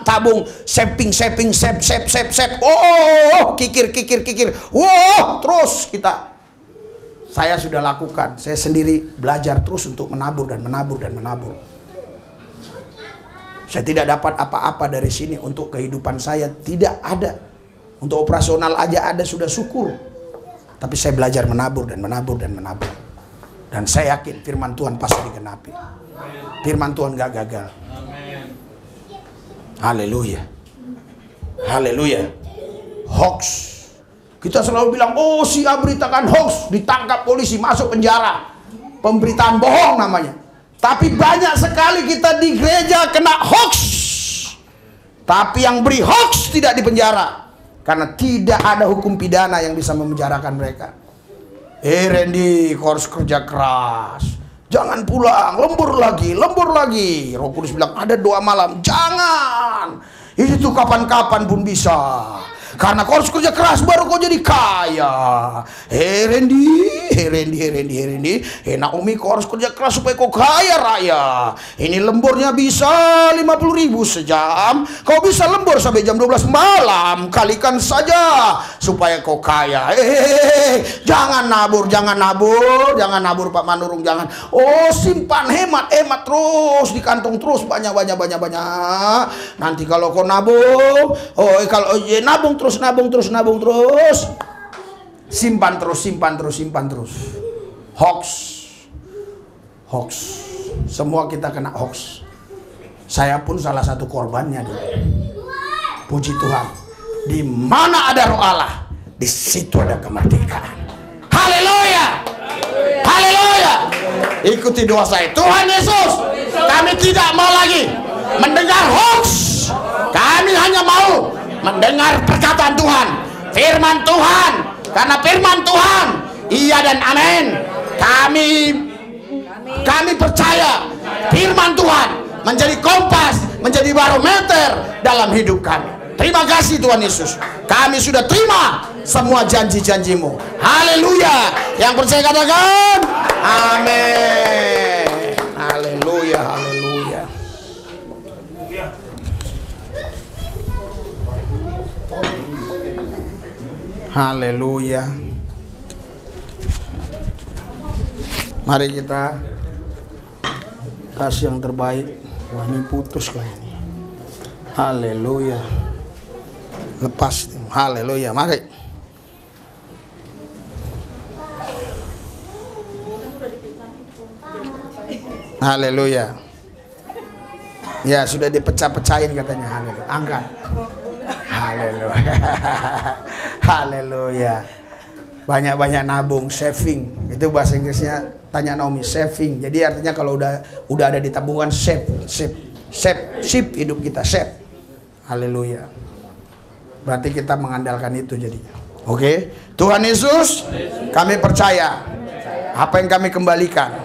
tabung, saving, save. Kikir. Terus kita. Saya sudah lakukan. Saya sendiri belajar terus untuk menabur. Saya tidak dapat apa-apa dari sini untuk kehidupan saya. Tidak ada. Untuk operasional aja ada, sudah syukur. Tapi saya belajar menabur. Dan saya yakin firman Tuhan pasti digenapi. Firman Tuhan gak gagal. Haleluya. Hoax. Kita selalu bilang, si A beritakan hoax, ditangkap polisi, masuk penjara. Pemberitaan bohong namanya. Tapi banyak sekali kita di gereja kena hoax. Tapi yang beri hoax tidak dipenjara. Karena tidak ada hukum pidana yang bisa memenjarakan mereka. Randy, kau harus kerja keras. Jangan pulang, lembur lagi. Roh Kudus bilang, ada doa malam. Jangan. Itu kapan-kapan pun bisa. Karena kau harus kerja keras baru kau jadi kaya. Randy. Naomi, kau harus kerja keras supaya kau kaya raya. Ini lemburnya bisa 50.000 sejam. Kau bisa lembur sampai jam 12 malam. Kalikan saja supaya kau kaya. Jangan nabur Pak Manurung, jangan. Simpan, hemat terus di kantong terus banyak. Nanti kalau kau nabung, nabung terus. Simpan terus. Hoax. Semua kita kena hoax. Saya pun salah satu korbannya dulu. Puji Tuhan. Di mana ada Roh Allah, di situ ada kemerdekaan. Haleluya. Ikuti doa saya. Tuhan Yesus, kami tidak mau lagi mendengar hoax. Kami hanya mau mendengar perkataan Tuhan, firman Tuhan. Karena firman Tuhan iya dan amin. Kami percaya firman Tuhan menjadi kompas, menjadi barometer dalam hidup kami. Terima kasih Tuhan Yesus. Kami sudah terima semua janji-janjimu. Haleluya. Yang percaya katakan amin. Haleluya. Haleluya. Mari kita kasih yang terbaik. Wah, ini putus kayak ini. Haleluya. Lepas. Haleluya. Mari. Haleluya. Ya, sudah dipecah-pecahin katanya. Haleluya. Angkat. Haleluya. Banyak-banyak nabung, saving. Itu bahasa Inggrisnya, tanya Naomi, saving. Jadi artinya kalau udah ada di tabungan, save hidup kita, save. Haleluya. Berarti kita mengandalkan itu jadinya. Oke. Tuhan Yesus, kami percaya apa yang kami kembalikan